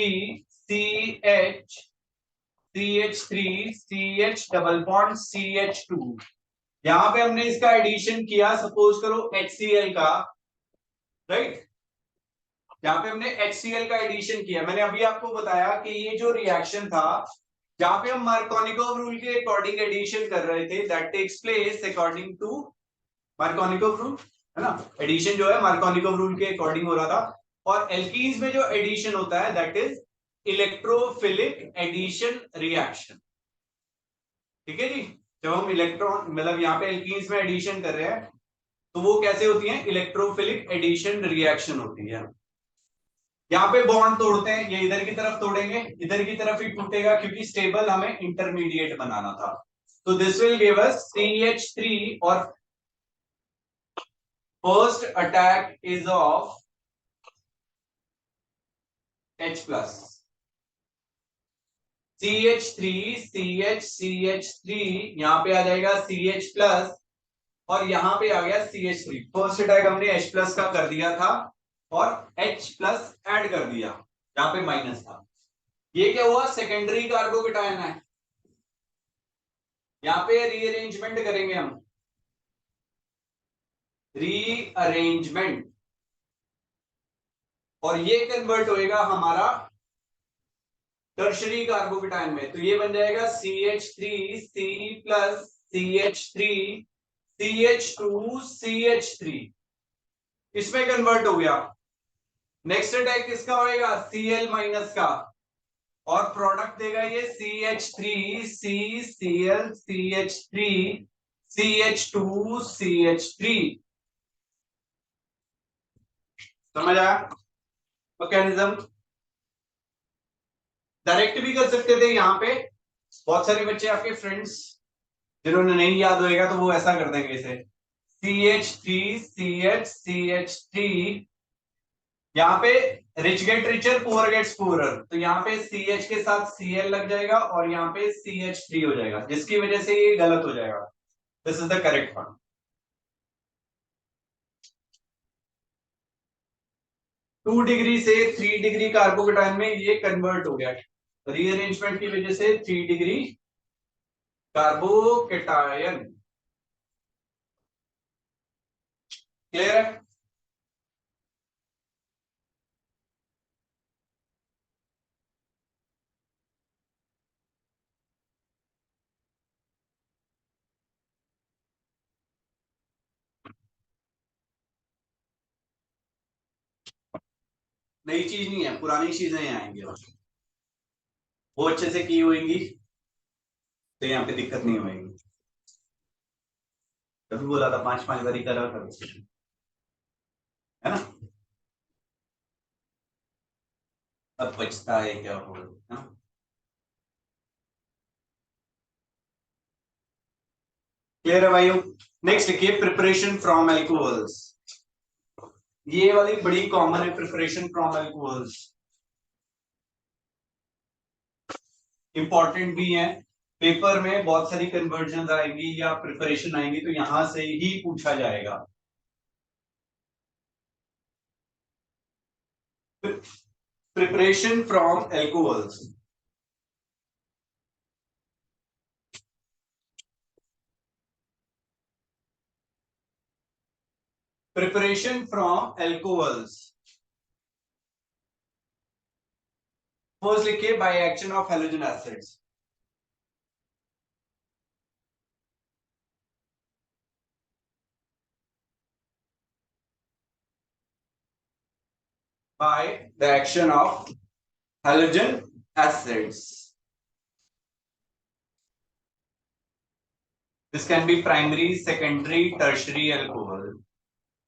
CH double bond CH2, यहाँ पे हमने इसका एडिशन किया, सपोज करो HCl का, राइट, यहाँ पे हमने HCl का एडिशन किया। मैंने अभी आपको बताया कि ये जो रिएक्शन था जहां पे हम मार्कोनिकोव रूल के अकॉर्डिंग एडिशन कर रहे थे, that takes place according to Markovnikov rule, है ना, एडिशन जो है मार्कोनिकोव रूल के अकॉर्डिंग हो रहा था और एल्कीन्स में जो एडिशन होता है that is electrophilic addition reaction. ठीक है जी। जब हम इलेक्ट्रॉन मतलब यहाँ पे एल्कीन्स में एडिशन कर रहे हैं तो वो कैसे होती है, इलेक्ट्रोफिलिक एडिशन रिएक्शन होती है। यहाँ पे बॉन्ड तोड़ते हैं, ये इधर की तरफ तोड़ेंगे, इधर की तरफ ही टूटेगा क्योंकि स्टेबल हमें इंटरमीडिएट बनाना था। तो this will give us CH3 और first attack is of H plus, CH3 CH3 यहां पे आ जाएगा CH प्लस और यहां पे आ गया CH3। फर्स्ट अटैक हमने H प्लस का कर दिया था और H प्लस ऐड कर दिया, यहां पे माइनस था। ये क्या हुआ, सेकेंडरी कार्बोकेटायन है। यहां पे रीअरेंजमेंट करेंगे हम, रीअरेंजमेंट, और ये कन्वर्ट होएगा हमारा टर्शरी कार्बोकेटायन में। तो ये बन जाएगा CH3 C plus CH3 CH2 CH3, इसमें कन्वर्ट हो गया। नेक्स्ट अटैक किसका होएगा, Cl माइनस का, और प्रोडक्ट देगा ये CH3 CCl CH3 CH2 CH3। समझ आया मैकेनिज्म। डायरेक्ट भी कर सकते थे, यहाँ पे बहुत सारे बच्चे आपके फ्रेंड्स जिन्होंने नहीं याद होएगा तो वो ऐसा कर देंगे इसे CH3 CH3, यहाँ पे rich get richer poor gets poorer, तो यहाँ पे CH के साथ Cl लग जाएगा और यहाँ पे CH3 हो जाएगा, जिसकी वजह से ये गलत हो जाएगा। This is the correct one. 2 degree से 3 डिग्री कार्बोकेटायन में ये कन्वर्ट हो गया, रीअरेंजमेंट की वजह से 3 डिग्री कार्बोकेटायन। क्लियर है। नई चीज नहीं है, पुरानी चीजें आएंगी और वो अच्छे से की होंगी तो यहाँ पे दिक्कत नहीं होगी। तभी बोला था 5-5 बारी करा करो, है ना। अब बचता है क्या हो, क्लियर है भाइयों। नेक्स्ट लिखिए प्रिपरेशन फ्रॉम एल्कोहल्स। ये वाली बड़ी कॉमन है, प्रिपरेशन फ्रॉम एल्कोहल्स, इंपॉर्टेंट भी है। पेपर में बहुत सारी कन्वर्जन आएंगी या प्रिपरेशन आएंगी तो यहां से ही पूछा जाएगा। Preparation from alcohols, preparation from alcohols. First लिखिए by action of halogen acids. By the action of halogen acids. This can be primary, secondary, tertiary alcohol.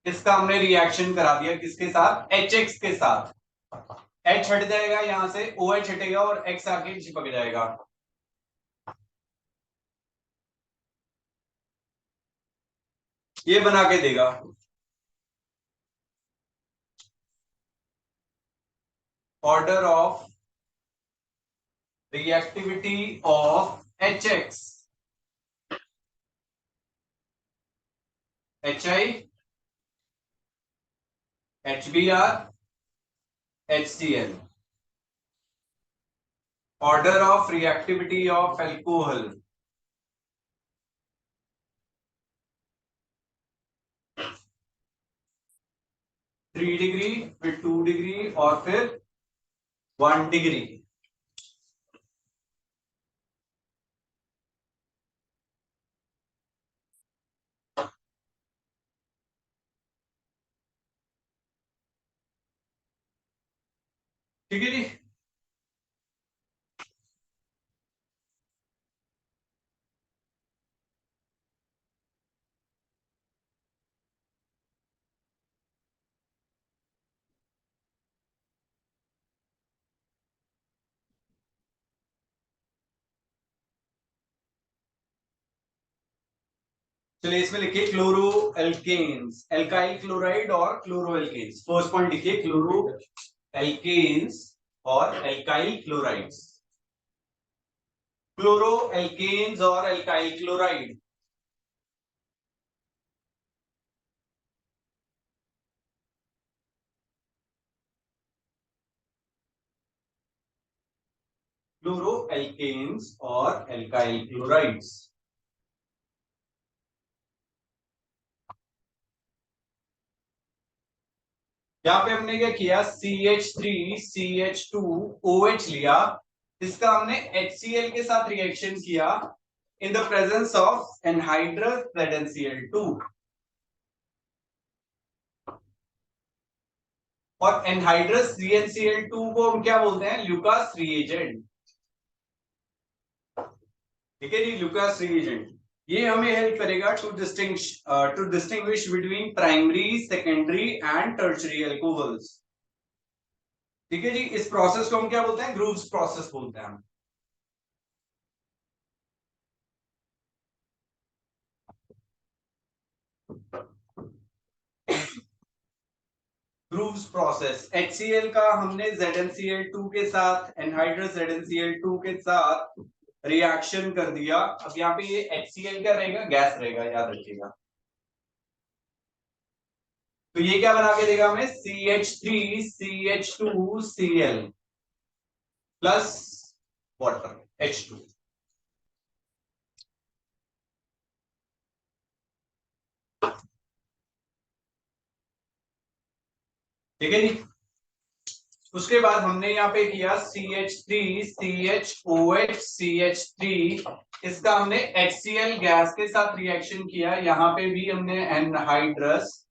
इसका हमने रिएक्शन करा दिया किसके साथ, HX के साथ। H हट जाएगा यहां से, OH हटेगा और X आके चिपक जाएगा। ये बना के देगा order of reactivity of HX, HI, HBr, HCl। Order of reactivity of alcohol, 3 degree, फिर 2 डिग्री और फिर 1 डिग्री। ठीक है जी। चलिए इसमें लिखिए क्लोरो एल्केन्स, एल्काइल क्लोराइड और क्लोरो एल्केन्स। फर्स्ट पॉइंट लिखिए क्लोरो एल्केन्स और एल्काइल क्लोराइड्स। क्लोरो एल्केन्स और एल्काइल क्लोराइड। क्लोरो एल्केन्स और एल्काइल क्लोराइड्स। यहाँ पे हमने क्या किया, CH3CH2OH लिया, इसका हमने HCl के साथ रिएक्शन किया इन the presence of anhydrous ZnCl2। और एनहाइड्रस ZnCl2 को हम क्या बोलते हैं, ल्यूकास रिएजेंट। ठीक है जी, ल्यूकास रिएजेंट। ये हमें हेल्प करेगा to distinguish between primary, secondary and tertiary alcohols. ठीक है जी, इस प्रोसेस को हम क्या बोलते हैं, ग्रूव्स प्रोसेस बोलते हैं। Grooves process. HCl का हमने ZnCl2 के साथ, एनहाइड्रस ZnCl2 के साथ रिएक्शन कर दिया। अब यहाँ पे ये HCl क्या रहेगा, गैस रहेगा, याद रखिएगा। तो ये क्या बना के देगा हमें, CH3CH2Cl प्लस वाटर H2। ठीक है जी। उसके बाद हमने यहाँ पे किया CH3CHOH CH3, इसका हमने HCl गैस के साथ रिएक्शन किया। यहाँ पे भी हमने एनहाइड्रस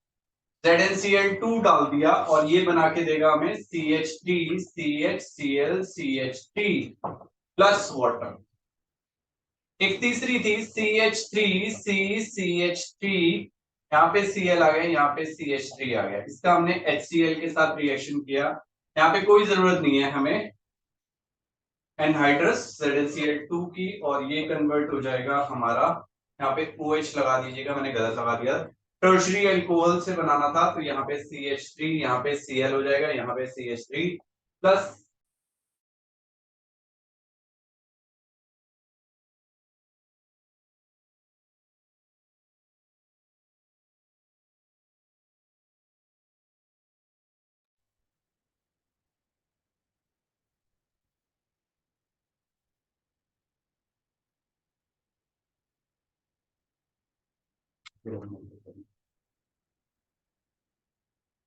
ZnCl2 डाल दिया और ये बना के देगा हमें CH3CHClCH3 प्लस वाटर। एक तीसरी थी CH3CCH3, यहाँ पे Cl आ गया, यहाँ पे CH3 आ गया, इसका हमने HCl के साथ रिएक्शन किया। यहाँ पे कोई जरूरत नहीं है हमें एनहाइड्रस ZnCl2 की, और ये कन्वर्ट हो जाएगा हमारा, यहाँ पे OH लगा दीजिएगा, मैंने गलत लगा दिया, टर्शियरी अल्कोहल से बनाना था, तो यहाँ पे CH3, यहाँ पे Cl हो जाएगा, यहाँ पे CH3 प्लस।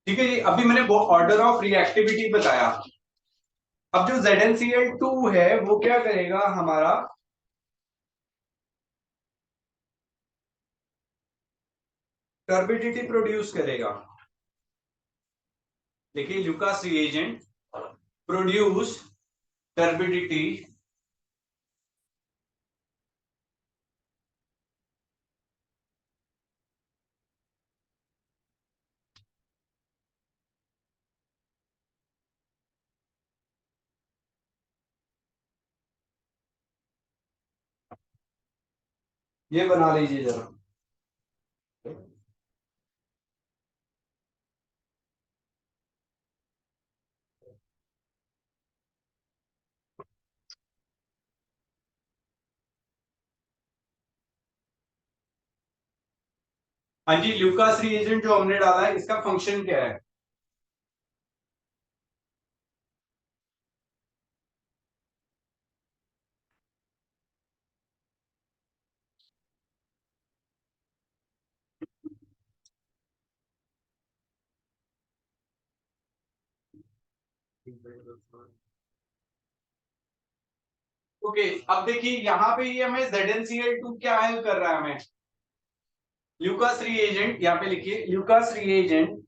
ठीक है जी, अभी मैंने वो ऑर्डर ऑफ रिएक्टिविटी बताया। अब जो ZnCl2 है वो क्या करेगा, हमारा टर्बिडिटी प्रोड्यूस करेगा। देखिए, ल्यूकास रिएजेंट प्रोड्यूस टर्बिडिटी ये बना लीजिए जरा। हाँ जी, ल्यूकास रिएजेंट जो हमने डाला है इसका फंक्शन क्या है, ओके। अब देखिए यहाँ पे ये हमें ZnCl2 क्या हेल्प कर रहा है हमें, ल्यूकास रिएजेंट, यहाँ पे लिखिए Lucas reagent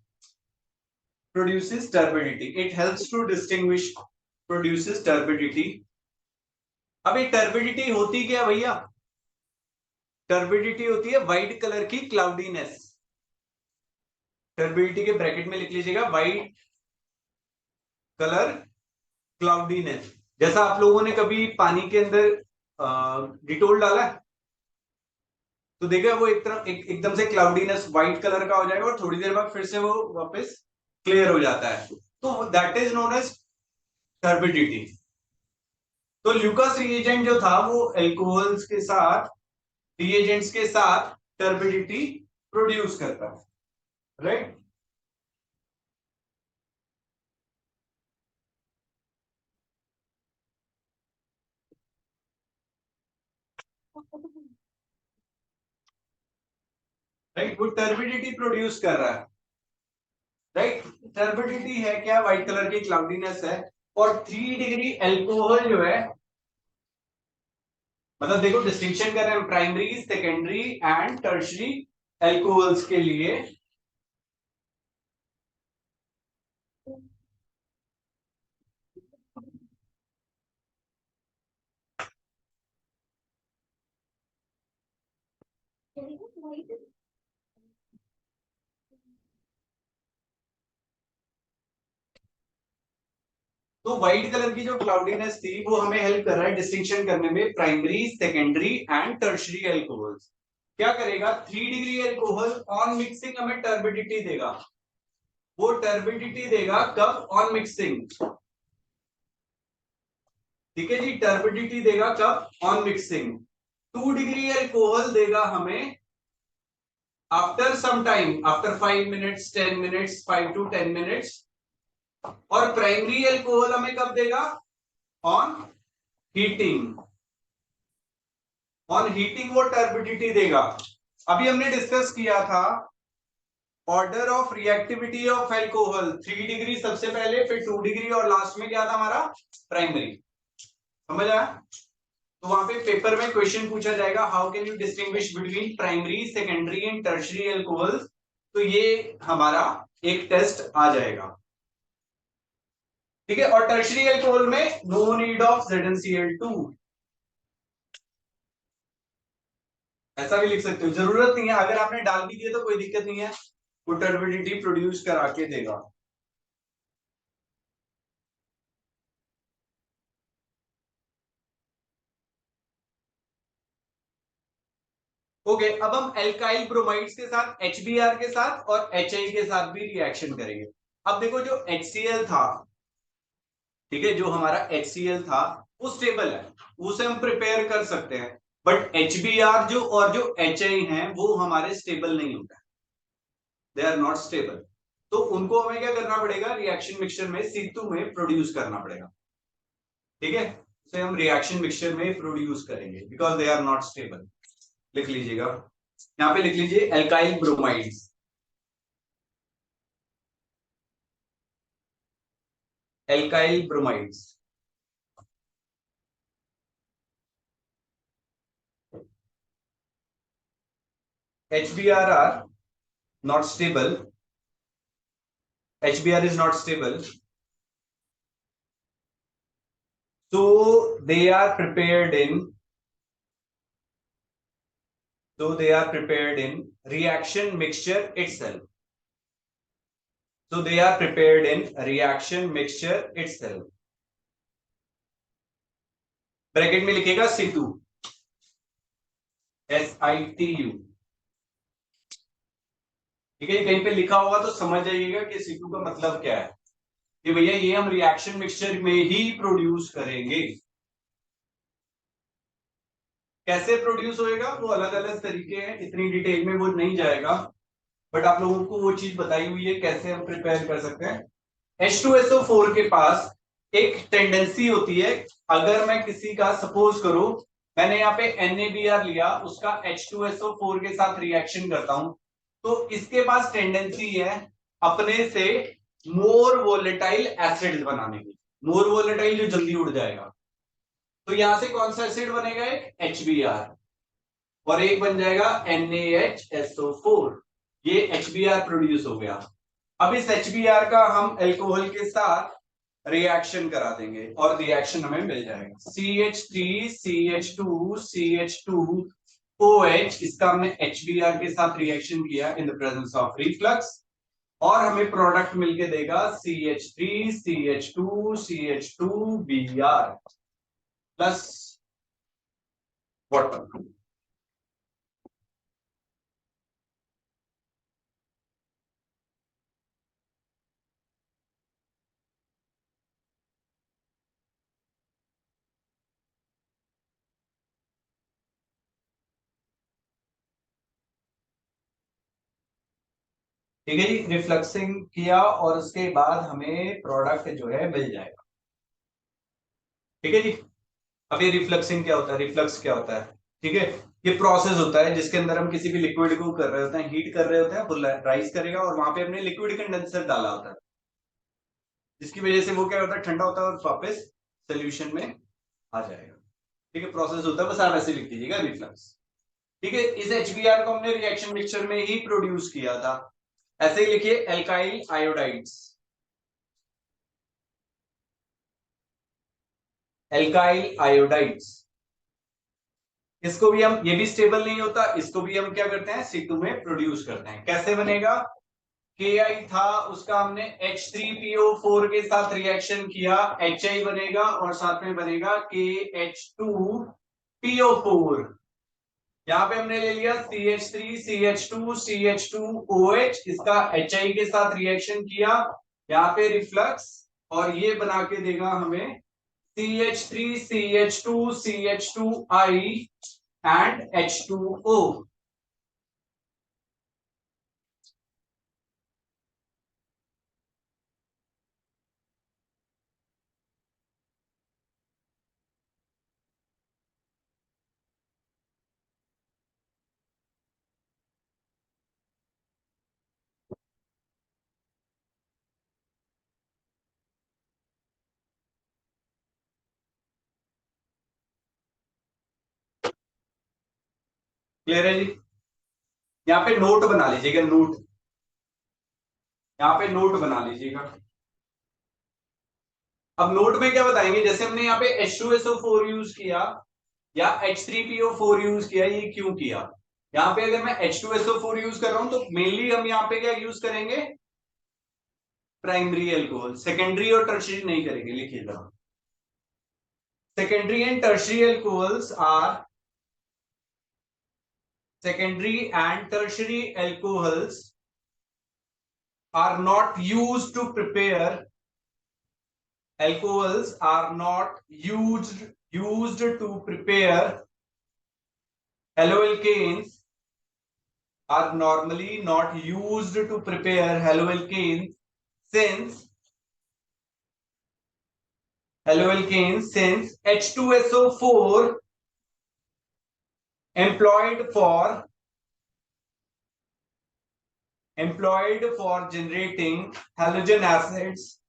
produces turbidity, it helps to distinguish produces turbidity. अब ये टर्बिडिटी होती क्या भैया? टर्बिडिटी होती है व्हाइट कलर की क्लाउडीनेस। टर्बिडिटी के ब्रैकेट में लिख लीजिएगा व्हाइट कलर क्लाउडीनेस। जैसा आप लोगों ने कभी पानी के अंदर डिटोल डाला है तो देखा वो एक तरफ एकदम से क्लाउडीनेस व्हाइट कलर का हो जाएगा और थोड़ी देर बाद फिर से वो वापस क्लियर हो जाता है, तो that is known as turbidity. तो ल्यूकास रिएजेंट जो था वो एल्कोहल्स के साथ, रिएजेंट्स के साथ टर्बिडिटी प्रोड्यूस करता है, राइट। राइट, वो टर्बिडिटी प्रोड्यूस कर रहा है, राइट। टर्बिडिटी है क्या? व्हाइट कलर की क्लाउडीनेस है। और 3 डिग्री एल्कोहल जो है, मतलब देखो डिस्टिंक्शन कर रहे हैं primary, secondary and tertiary alcohols के लिए। तो व्हाइट कलर की जो क्लाउडीनेस थी वो हमें हेल्प कर रहा है डिस्टिंक्शन करने में primary, secondary and tertiary alcohols. क्या करेगा? 3 डिग्री एल्कोहल ऑन मिक्सिंग हमें टर्बिडिटी देगा। वो टर्बिडिटी देगा कब? On mixing. ठीक है जी, टर्बिडिटी देगा कब? On mixing. 2 डिग्री एल्कोहल देगा हमें after some time, after 5 minutes, 10 minutes, 5 to 10 minutes. और प्राइमरी एल्कोहल हमें कब देगा? On heating. ऑन हीटिंग वो टर्बिडिटी देगा। अभी हमने डिस्कस किया था order of reactivity of alcohol, 3 degree सबसे पहले, फिर 2 डिग्री और लास्ट में क्या था हमारा? प्राइमरी। समझ आया? तो वहां पे पेपर में क्वेश्चन पूछा जाएगा how can you distinguish between primary, secondary and tertiary alcohols. तो ये हमारा एक टेस्ट आ जाएगा, ठीक है। और टर्शरी एल्कोहल में नो नीड ऑफ ZnCl2, ऐसा भी लिख सकते हो, जरूरत नहीं है। अगर आपने डाल भी दिया तो कोई दिक्कत नहीं है, वो टर्बिडिटी प्रोड्यूस करा के देगा। ओके, अब हम एल्काइल ब्रोमाइड्स के साथ, HBr के साथ और HI के साथ भी रिएक्शन करेंगे। अब देखो जो HCl था, ठीक है, जो हमारा HCl था वो स्टेबल है, उसे हम प्रिपेयर कर सकते हैं। बट HBr जो और जो HI हैं वो हमारे स्टेबल नहीं होता है, दे आर नॉट स्टेबल। तो उनको हमें क्या करना पड़ेगा? रिएक्शन मिक्सचर में, C2 में प्रोड्यूस करना पड़ेगा, ठीक है। उसे हम रिएक्शन मिक्सचर में प्रोड्यूस करेंगे because they are not stable. लिख लीजिएगा, यहाँ पे लिख लीजिए alkyl bromides. Alkyl bromides, HBr are not stable. HBr is not stable. So they are prepared in. So they are prepared in reaction mixture itself. So they are prepared in reaction mixture itself. Bracket में लिखेगा C2, SITU, ठीक है। कहीं पे लिखा होगा तो समझ जाइएगा कि C2 का मतलब क्या है, कि भैया ये हम रिएक्शन मिक्सचर में ही प्रोड्यूस करेंगे। कैसे प्रोड्यूस होएगा वो अलग अलग तरीके हैं, इतनी डिटेल में वो नहीं जाएगा, बट आप लोगों को वो चीज बताई हुई है कैसे हम प्रिपेयर कर सकते हैं। H2SO4 के पास एक टेंडेंसी होती है, अगर मैं किसी का सपोज करो मैंने यहाँ पे NaBr लिया, उसका H2SO4 के साथ रिएक्शन करता हूं, तो इसके पास टेंडेंसी है अपने से मोर वोलेटाइल एसिड बनाने की, मोर वोलेटाइल जो जल्दी उड़ जाएगा। तो यहां से कौन सा एसिड बनेगा? एक HBr, और एक बन जाएगा NaHSO4। ये HBr प्रोड्यूस हो गया। अब इस HBr का हम एल्कोहल के साथ रिएक्शन करा देंगे और रिएक्शन हमें मिल जाएगा CH3 CH2 CH2 OH। इसका हमने HBr के साथ रिएक्शन किया इन द प्रेजेंस ऑफ रिफ्लक्स और हमें प्रोडक्ट मिलके देगा CH3 CH2 CH2Br plus water. ठीक है जी, रिफ्लक्सिंग किया और उसके बाद हमें प्रोडक्ट जो है मिल जाएगा। ठीक है जी। अब ये रिफ्लक्सिंग क्या होता है, रिफ्लक्स क्या होता है? ठीक है, ये प्रोसेस होता है जिसके अंदर हम किसी भी लिक्विड को कर रहे होते हैं, हीट कर रहे होते हैं, वो राइज करेगा और वहां पे हमने लिक्विड कंडेंसर डाला होता है, जिसकी वजह से वो क्या होता है, ठंडा होता है और वापस सोल्यूशन में आ जाएगा। ठीक है, प्रोसेस होता है, बस आप ऐसे लिख दीजिएगा रिफ्लक्स। ठीक है, इस HBr को हमने रिएक्शन मिक्सचर में ही प्रोड्यूस किया था। ऐसे ही लिखिए एल्काइल आयोडाइड्स, एल्काइल आयोडाइड्स। इसको भी हम, ये भी स्टेबल नहीं होता, इसको भी हम क्या करते हैं, C2 में प्रोड्यूस करते हैं। कैसे बनेगा, Ki था, उसका हमने H3PO4 के साथ रिएक्शन किया, Hi बनेगा और साथ में बनेगा KH2PO4। यहाँ पे हमने ले लिया CH3 CH2 CH2OH, इसका Hi के साथ रिएक्शन किया, यहाँ पे रिफ्लक्स, और ये बना के देगा हमें CH3 CH2 CH2I and H2O। Clear है जी? यहाँ पे नोट बना लीजिएगा, नोट, यहाँ पे नोट बना लीजिएगा। अब नोट में क्या बताएंगे, जैसे हमने यहाँ पे H2SO4 यूज किया या H3PO4 यूज किया, ये क्यों किया? यहाँ पे अगर मैं H2SO4 यूज कर रहा हूं तो मेनली हम यहाँ पे क्या यूज करेंगे, प्राइमरी एल्कोहल, सेकेंडरी और टर्शियरी नहीं करेंगे, लिखिएगा। Secondary and tertiary alcohols are, secondary and tertiary alcohols are not used to prepare, alcohols are not used to prepare haloalkanes, are normally not used to prepare haloalkanes since H2SO4 employed for generating halogen acids,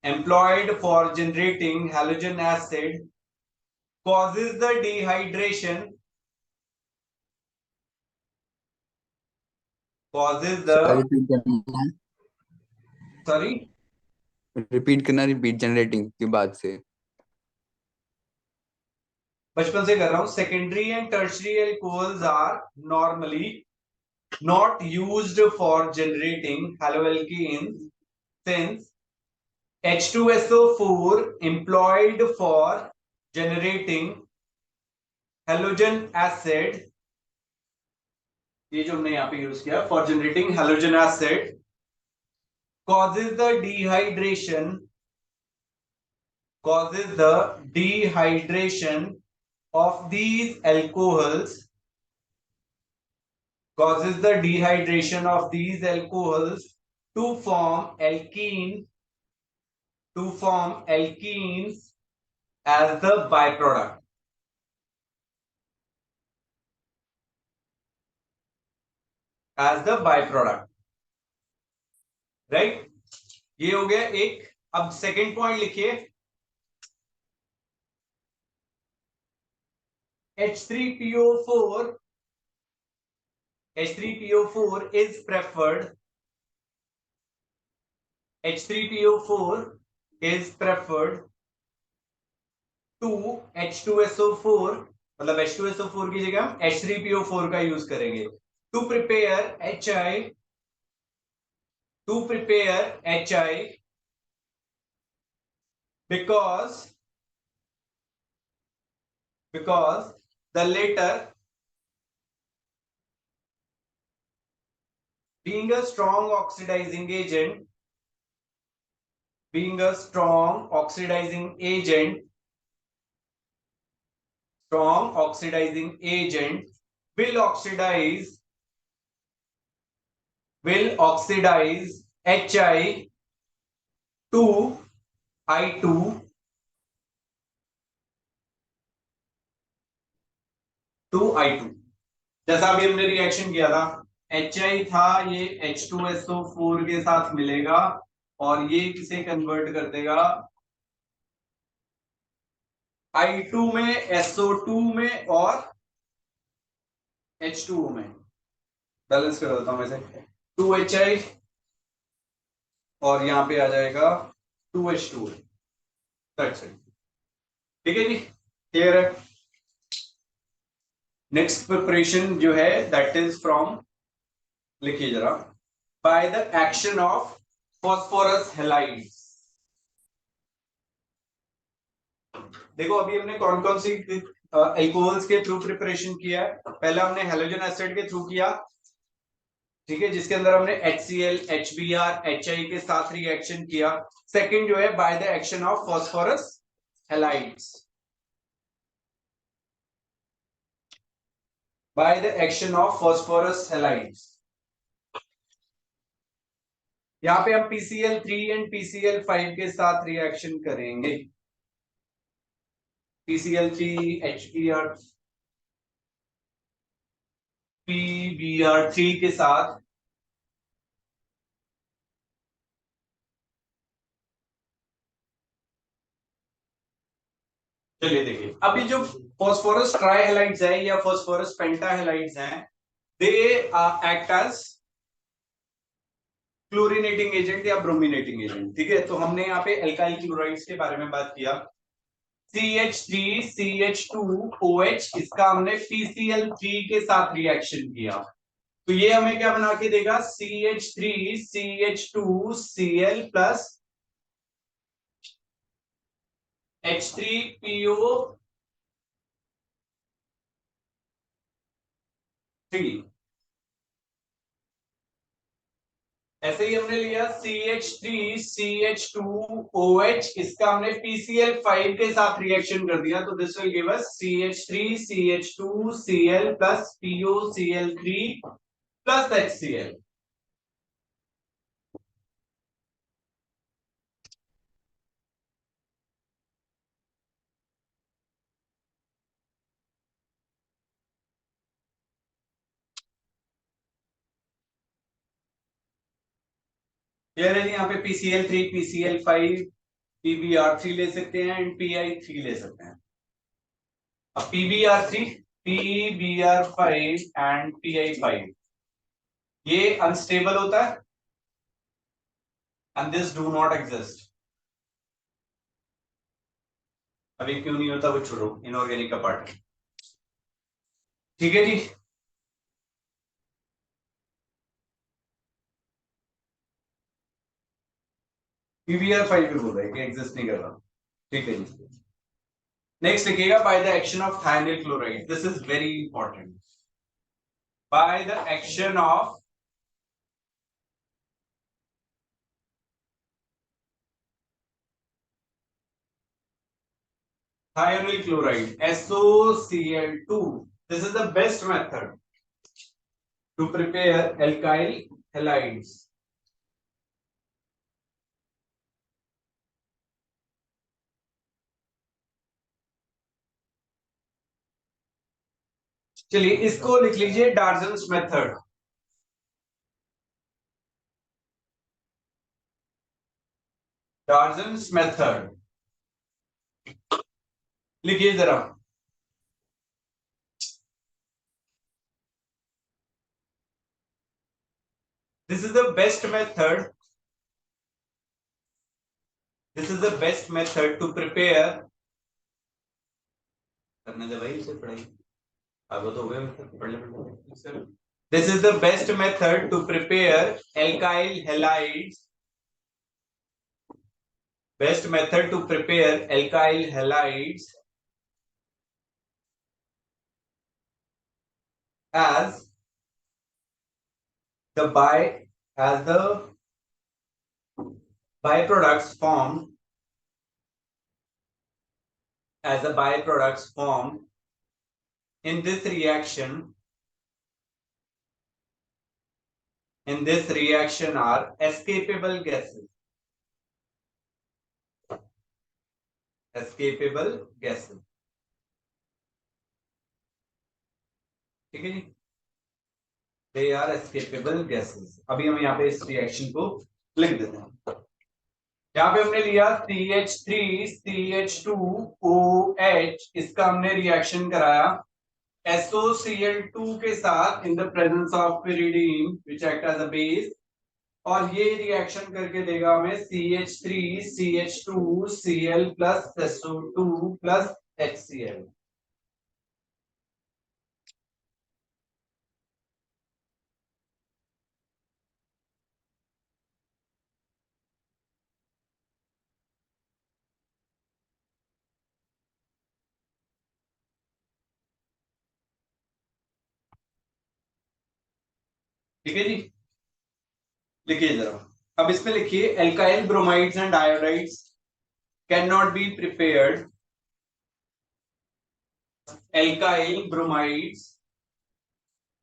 employed for generating halogen acid causes the dehydration, causes the, sorry, repeat करना, repeat generating के बाद से बचपन से कर रहा हूं। Secondary and tertiary alcohols are normally not used for generating haloalkanes since H2SO4 employed for generating halogen acid, ये जो हमने यहाँ पे यूज किया, for generating halogen acid causes the dehydration, causes the dehydration of these alcohols, causes the dehydration of these alcohols to form alkene, to form alkenes as the byproduct, as the byproduct, right? ये हो गया एक। अब second point लिखिए, H3PO4, H3PO4 is preferred, H3PO4 is preferred to H2SO4, मतलब H2SO4 की जगह हम H3PO4 का यूज करेंगे to prepare HI because the latter being a strong oxidizing agent will oxidize HI to I2 जैसा अभी हमने रिएक्शन किया था HI था, ये H2SO4 के साथ मिलेगा और ये किसे कन्वर्ट कर देगा I2 में, SO2 में और H2O में। बैलेंस कर देता हूं मैं 2HI और यहां पे आ जाएगा 2H2। ठीक है जी, क्लियर है। नेक्स्ट प्रिपरेशन जो है दैट इज फ्रॉम, लिखिए जरा, bye the action of phosphorus halides. देखो अभी हमने कौन कौन सी एल्कोहल्स के थ्रू प्रिपरेशन किया है। पहला हमने हैलोजन एसिड के थ्रू किया, ठीक है, जिसके अंदर हमने HCl, HBr, HI के साथ रिएक्शन किया। सेकंड जो है bye the action of phosphorus halides, bye the action of phosphorus halides. यहां पे हम PCl3 एंड PCl5 के साथ रिएक्शन करेंगे। PCl3 HBr PBr3 के साथ चलिए देखिए, अभी जो फॉस्फोरस ट्राइहैलाइड्स है या फॉस्फोरस पेंटाहैलाइड्स हैं, दे एक्ट एज क्लोरीनेटिंग एजेंट या ब्रोमिनेटिंग एजेंट। ठीक है, तो हमने यहाँ पे एल्काइल क्लोराइड्स के बारे में बात किया। CH3 CH2OH, इसका हमने PCl3 के साथ रिएक्शन किया, तो ये हमें क्या बना के देगा CH3 CH2Cl प्लस H3PO3। ऐसे ही हमने लिया CH3 CH2OH, इसका हमने PCl5 के साथ रिएक्शन कर दिया, तो this will give us CH3 CH2Cl plus POCl3 plus HCl। Clear है जी, यहाँ पे PCl3 PCl5 PBr3 ले सकते हैं एंड PI3 ले सकते हैं। अब PBr3 PBr5 एंड PI5 ये अनस्टेबल होता है and this do not exist. अभी क्यों नहीं होता वो छोड़ो, इनऑर्गेनिक का पार्ट है। ठीक है जी, PBr5 भी बोल रहा है कि एग्जिस्ट नहीं कर रहा। ठीक है जी, नेक्स्ट लिखिएगा by the action of thionyl chloride, this is very important. By the action of thionyl chloride SOCl2, this is the best method to prepare alkyl halides। चलिए इसको लिख लीजिए डार्जन्स मेथड। डार्जन्स मेथड लिखिए जरा। This is the best method this is the best method to prepare, करने दे भाई इसे पढ़ाई, आगे तो हो गया पढ़ ले। This is the best method to prepare alkyl halides. Best method to prepare alkyl halides as the byproducts formed as the byproducts formed in this reaction are escapable gases. Escapable gases. ठीक है जी, they are escapable gases. अभी हम यहाँ पे इस reaction को लिख देते हैं। यहाँ पे हमने लिया CH3CH2OH, इसका हमने रिएक्शन कराया SOCl2 के साथ in the presence of pyridine which act as a base, और ये रिएक्शन करके देगा हमें CH3CH2Cl plus SO2 plus HCl। ठीक है जी, लिखिए जरा। अब इसमें लिखिए alkyl bromides and iodides can not be prepared, alkyl bromides,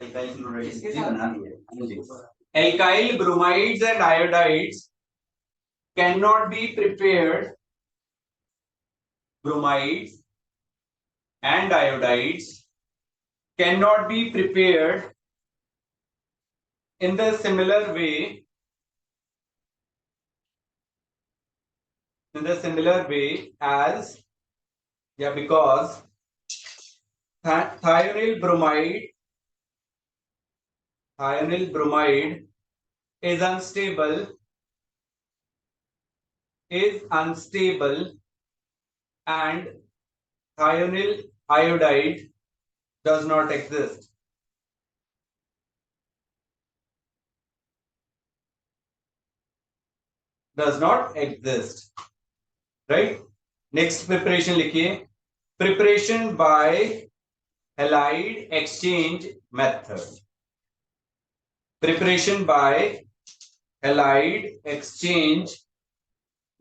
alkyl bromides and iodides can not be prepared, bromides and iodides cannot be prepared in the similar way as, because thionyl bromide is unstable and thionyl iodide does not exist. Right? Next preparation लिखिए, preparation by halide exchange method. Preparation by halide exchange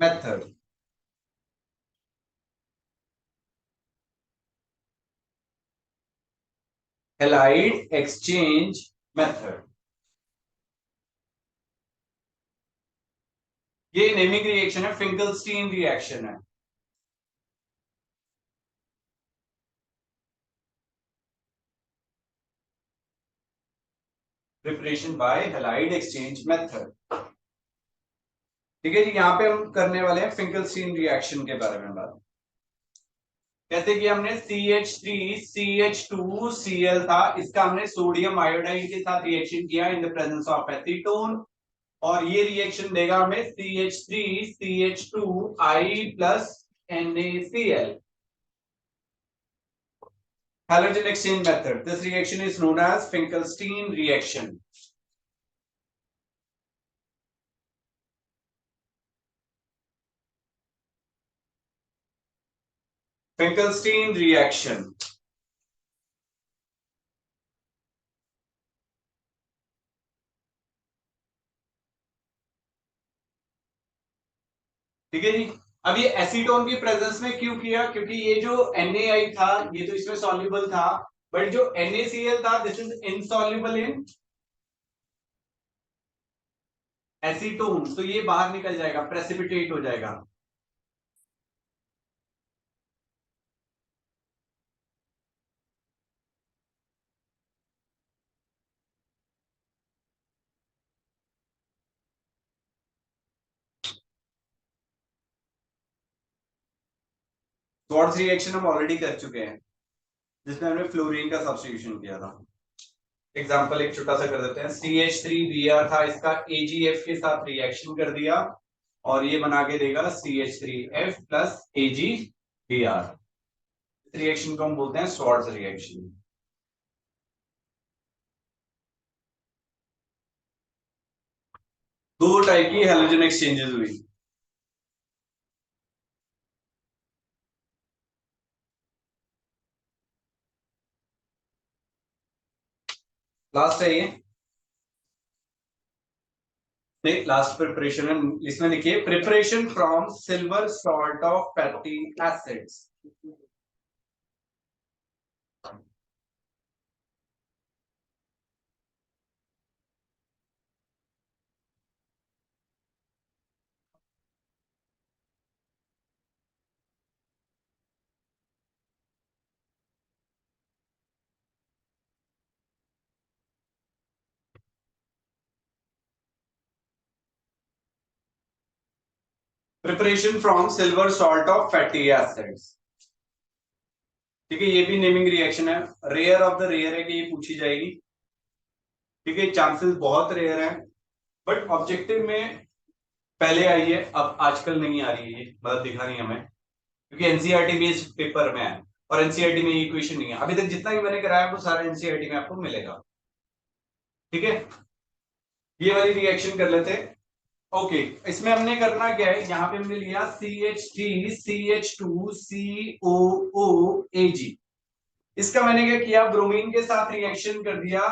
method. Halide exchange method. ये naming reaction है, Finkelstein reaction है। Preparation bye halide exchange method. ठीक है जी, यहाँ पे हम करने वाले हैं फिंकलस्टीन रिएक्शन के बारे में बात। कैसे कि हमने CH3CH2Cl था, इसका हमने सोडियम आयोडाइड के साथ रिएक्शन किया इन द प्रेजेंस ऑफ एसीटोन, और ये रिएक्शन देगा हमें CH3CH2I plus NaCl। Halogen exchange method. This reaction is known as Finkelstein reaction. Finkelstein reaction. ठीक है जी, अब ये एसीटोन की प्रेजेंस में क्यों किया, क्योंकि ये जो NaI था ये तो इसमें सॉल्युबल था, बट जो NaCl था this is insoluble in acetone, तो ये बाहर निकल जाएगा, प्रेसिपिटेट हो जाएगा। स्वार्ट्ज रिएक्शन हम ऑलरेडी कर चुके हैं, जिसमें हमने फ्लोरीन का सब्स्टिट्यूशन किया था। एग्जांपल एक छोटा सा कर देते हैं, CH3Br था, इसका AgF के साथ रिएक्शन कर दिया और ये बना के देगा CH3F प्लस AgBr। रिएक्शन को हम बोलते हैं स्वार्ट्ज रिएक्शन। दो टाइप की हैलोजन एक्सचेंजेस हुई। लास्ट है ये, लास्ट प्रिपरेशन है, इसमें लिखिए preparation from silver salt of fatty acids. Preparation from silver salt of fatty acids. ठीक है, ये भी नेमिंग रिएक्शन है, रेयर ऑफ द रेयर है कि ये पूछी जाएगी। ठीक है, चांसेस बहुत रेयर हैं, बट ऑब्जेक्टिव में पहले आई है, अब आजकल नहीं आ रही है ये, मतलब दिखा नहीं हमें, क्योंकि एनसीईआरटी बेस्ड पेपर में है और एनसीईआरटी में ये क्वेश्चन नहीं है अभी तक। जितना भी मैंने कराया वो सारा एनसीईआरटी में आपको मिलेगा। ठीक है, ये वाली रिएक्शन कर लेते हैं। ओके, इसमें हमने करना क्या है, यहाँ पे हमने लिया CH3CH2COOAg। इसका मैंने क्या किया, ब्रोमीन के साथ रिएक्शन कर दिया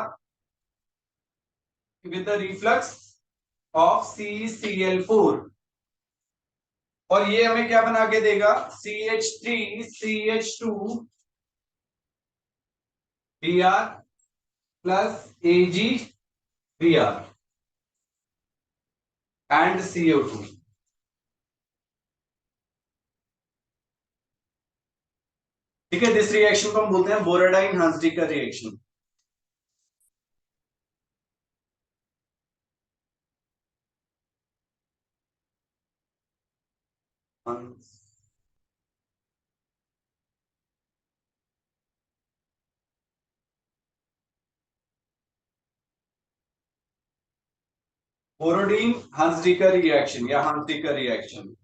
with the reflux of CCl4, और ये हमें क्या बना के देगा, CH3CH2Br plus AgBr and CO2। ठीक है, दिस रिएक्शन को हम बोलते हैं Borodin Hunsdiecker reaction. Borodin Hunsdiecker reaction या हंसडीकर रिएक्शन।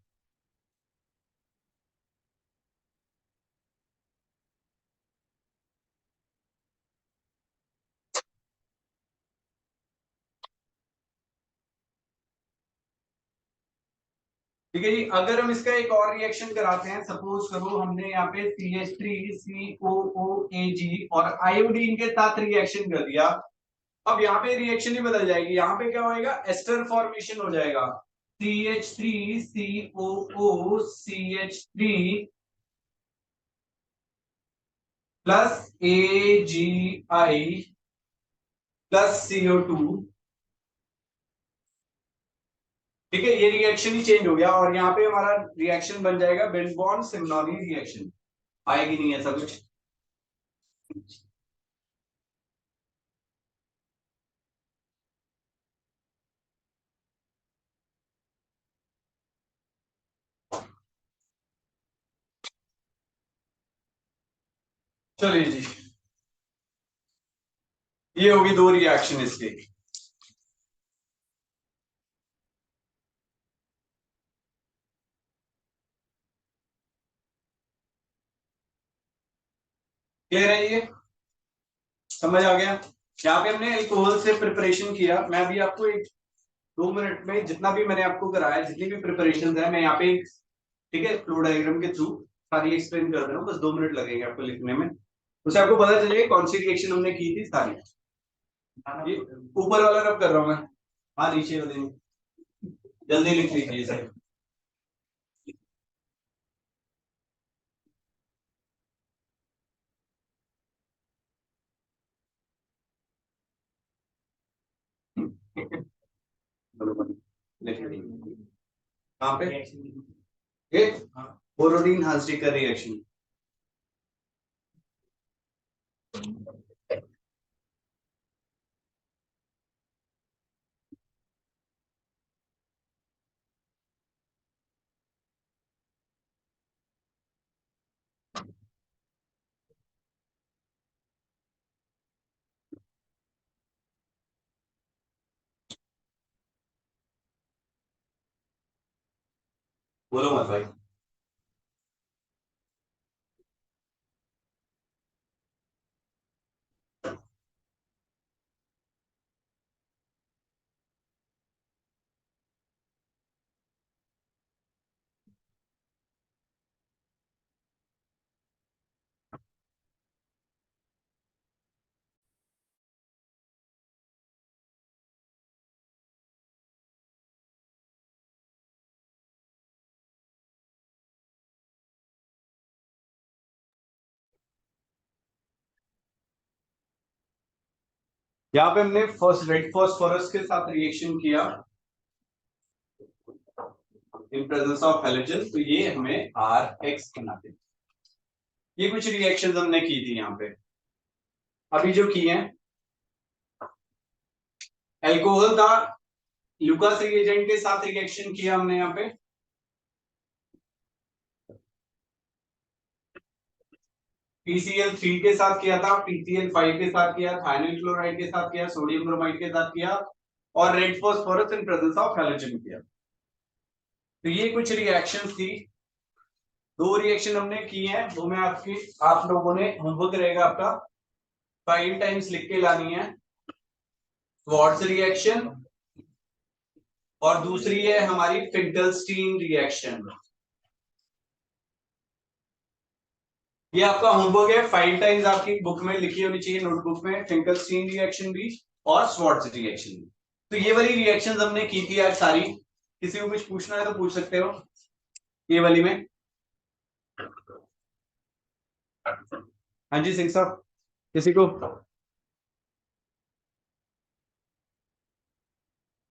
ठीक है जी, अगर हम इसका एक और रिएक्शन कराते हैं, सपोज करो हमने यहाँ पे CH3COOAg और आयोडीन के साथ रिएक्शन कर दिया। अब यहाँ पे रिएक्शन ही बदल जाएगी, यहाँ पे क्या होएगा, एस्टर फॉर्मेशन हो जाएगा, CH3COOCH3 plus AgI plus CO2। ठीक है, ये रिएक्शन ही चेंज हो गया और यहाँ पे हमारा रिएक्शन बन जाएगा बेंजोन सिमनॉनी रिएक्शन। आएगी नहीं ऐसा कुछ। चलिए जी, ये होगी दो रिएक्शन इसके। क्लियर है ये, समझ आ गया। यहाँ पे हमने अल्कोहल से प्रिपरेशन किया, मैं भी आपको एक 2 मिनट में जितना भी मैंने आपको कराया, जितनी भी प्रिपरेशन है मैं यहाँ पे, ठीक है, फ्लो डायग्राम के थ्रू सारी एक्सप्लेन कर दे रहा हूँ, बस 2 मिनट लगेंगे आपको लिखने में, उससे आपको पता चलेगा कौन सी रिएक्शन हमने की थी सारी। ये ऊपर वाला रब कर रहा हूँ मैं, हाँ नीचे वाले जल्दी लिख लीजिए सर। लिख लीजिए कहाँ पे, ये बोरोडीन हाइड्रोक्साइड रिएक्शन। बोलो मत भाई। यहाँ पे हमने फर्स्ट रेड फॉस्फोरस के साथ रिएक्शन किया इन प्रेजेंस ऑफ हैलोजन, तो ये हमें RX बनाते हैं। ये कुछ रिएक्शंस हमने की थी यहाँ पे। अभी जो की है, एल्कोहल था, लुकास रिएजेंट के साथ रिएक्शन किया हमने यहाँ पे। PCl3 के साथ किया था, PCl5 के साथ किया, थाइनिल क्लोराइड के साथ किया, सोडियम ब्रोमाइड के साथ किया, और red phosphorus in presence of halogen किया। तो ये कुछ रिएक्शंस थी, 2 रिएक्शन हमने की हैं, वो मैं आप लोगों ने होमवर्क रहेगा आपका 5 टाइम्स लिख के लानी है। क्वार्ट्ज रिएक्शन और दूसरी है हमारी फिंकलस्टीन रिएक्शन। ये आपका होमवर्क है, 5 टाइम्स आपकी बुक में लिखी होनी चाहिए, नोटबुक में, फिंकलस्टीन रिएक्शन भी और स्वार्ट्ज रिएक्शन भी। तो ये वाली रिएक्शंस हमने की थी आज सारी। किसी को कुछ पूछना है तो पूछ सकते हो ये वाली में। हाँ जी सिंह साहब, किसी को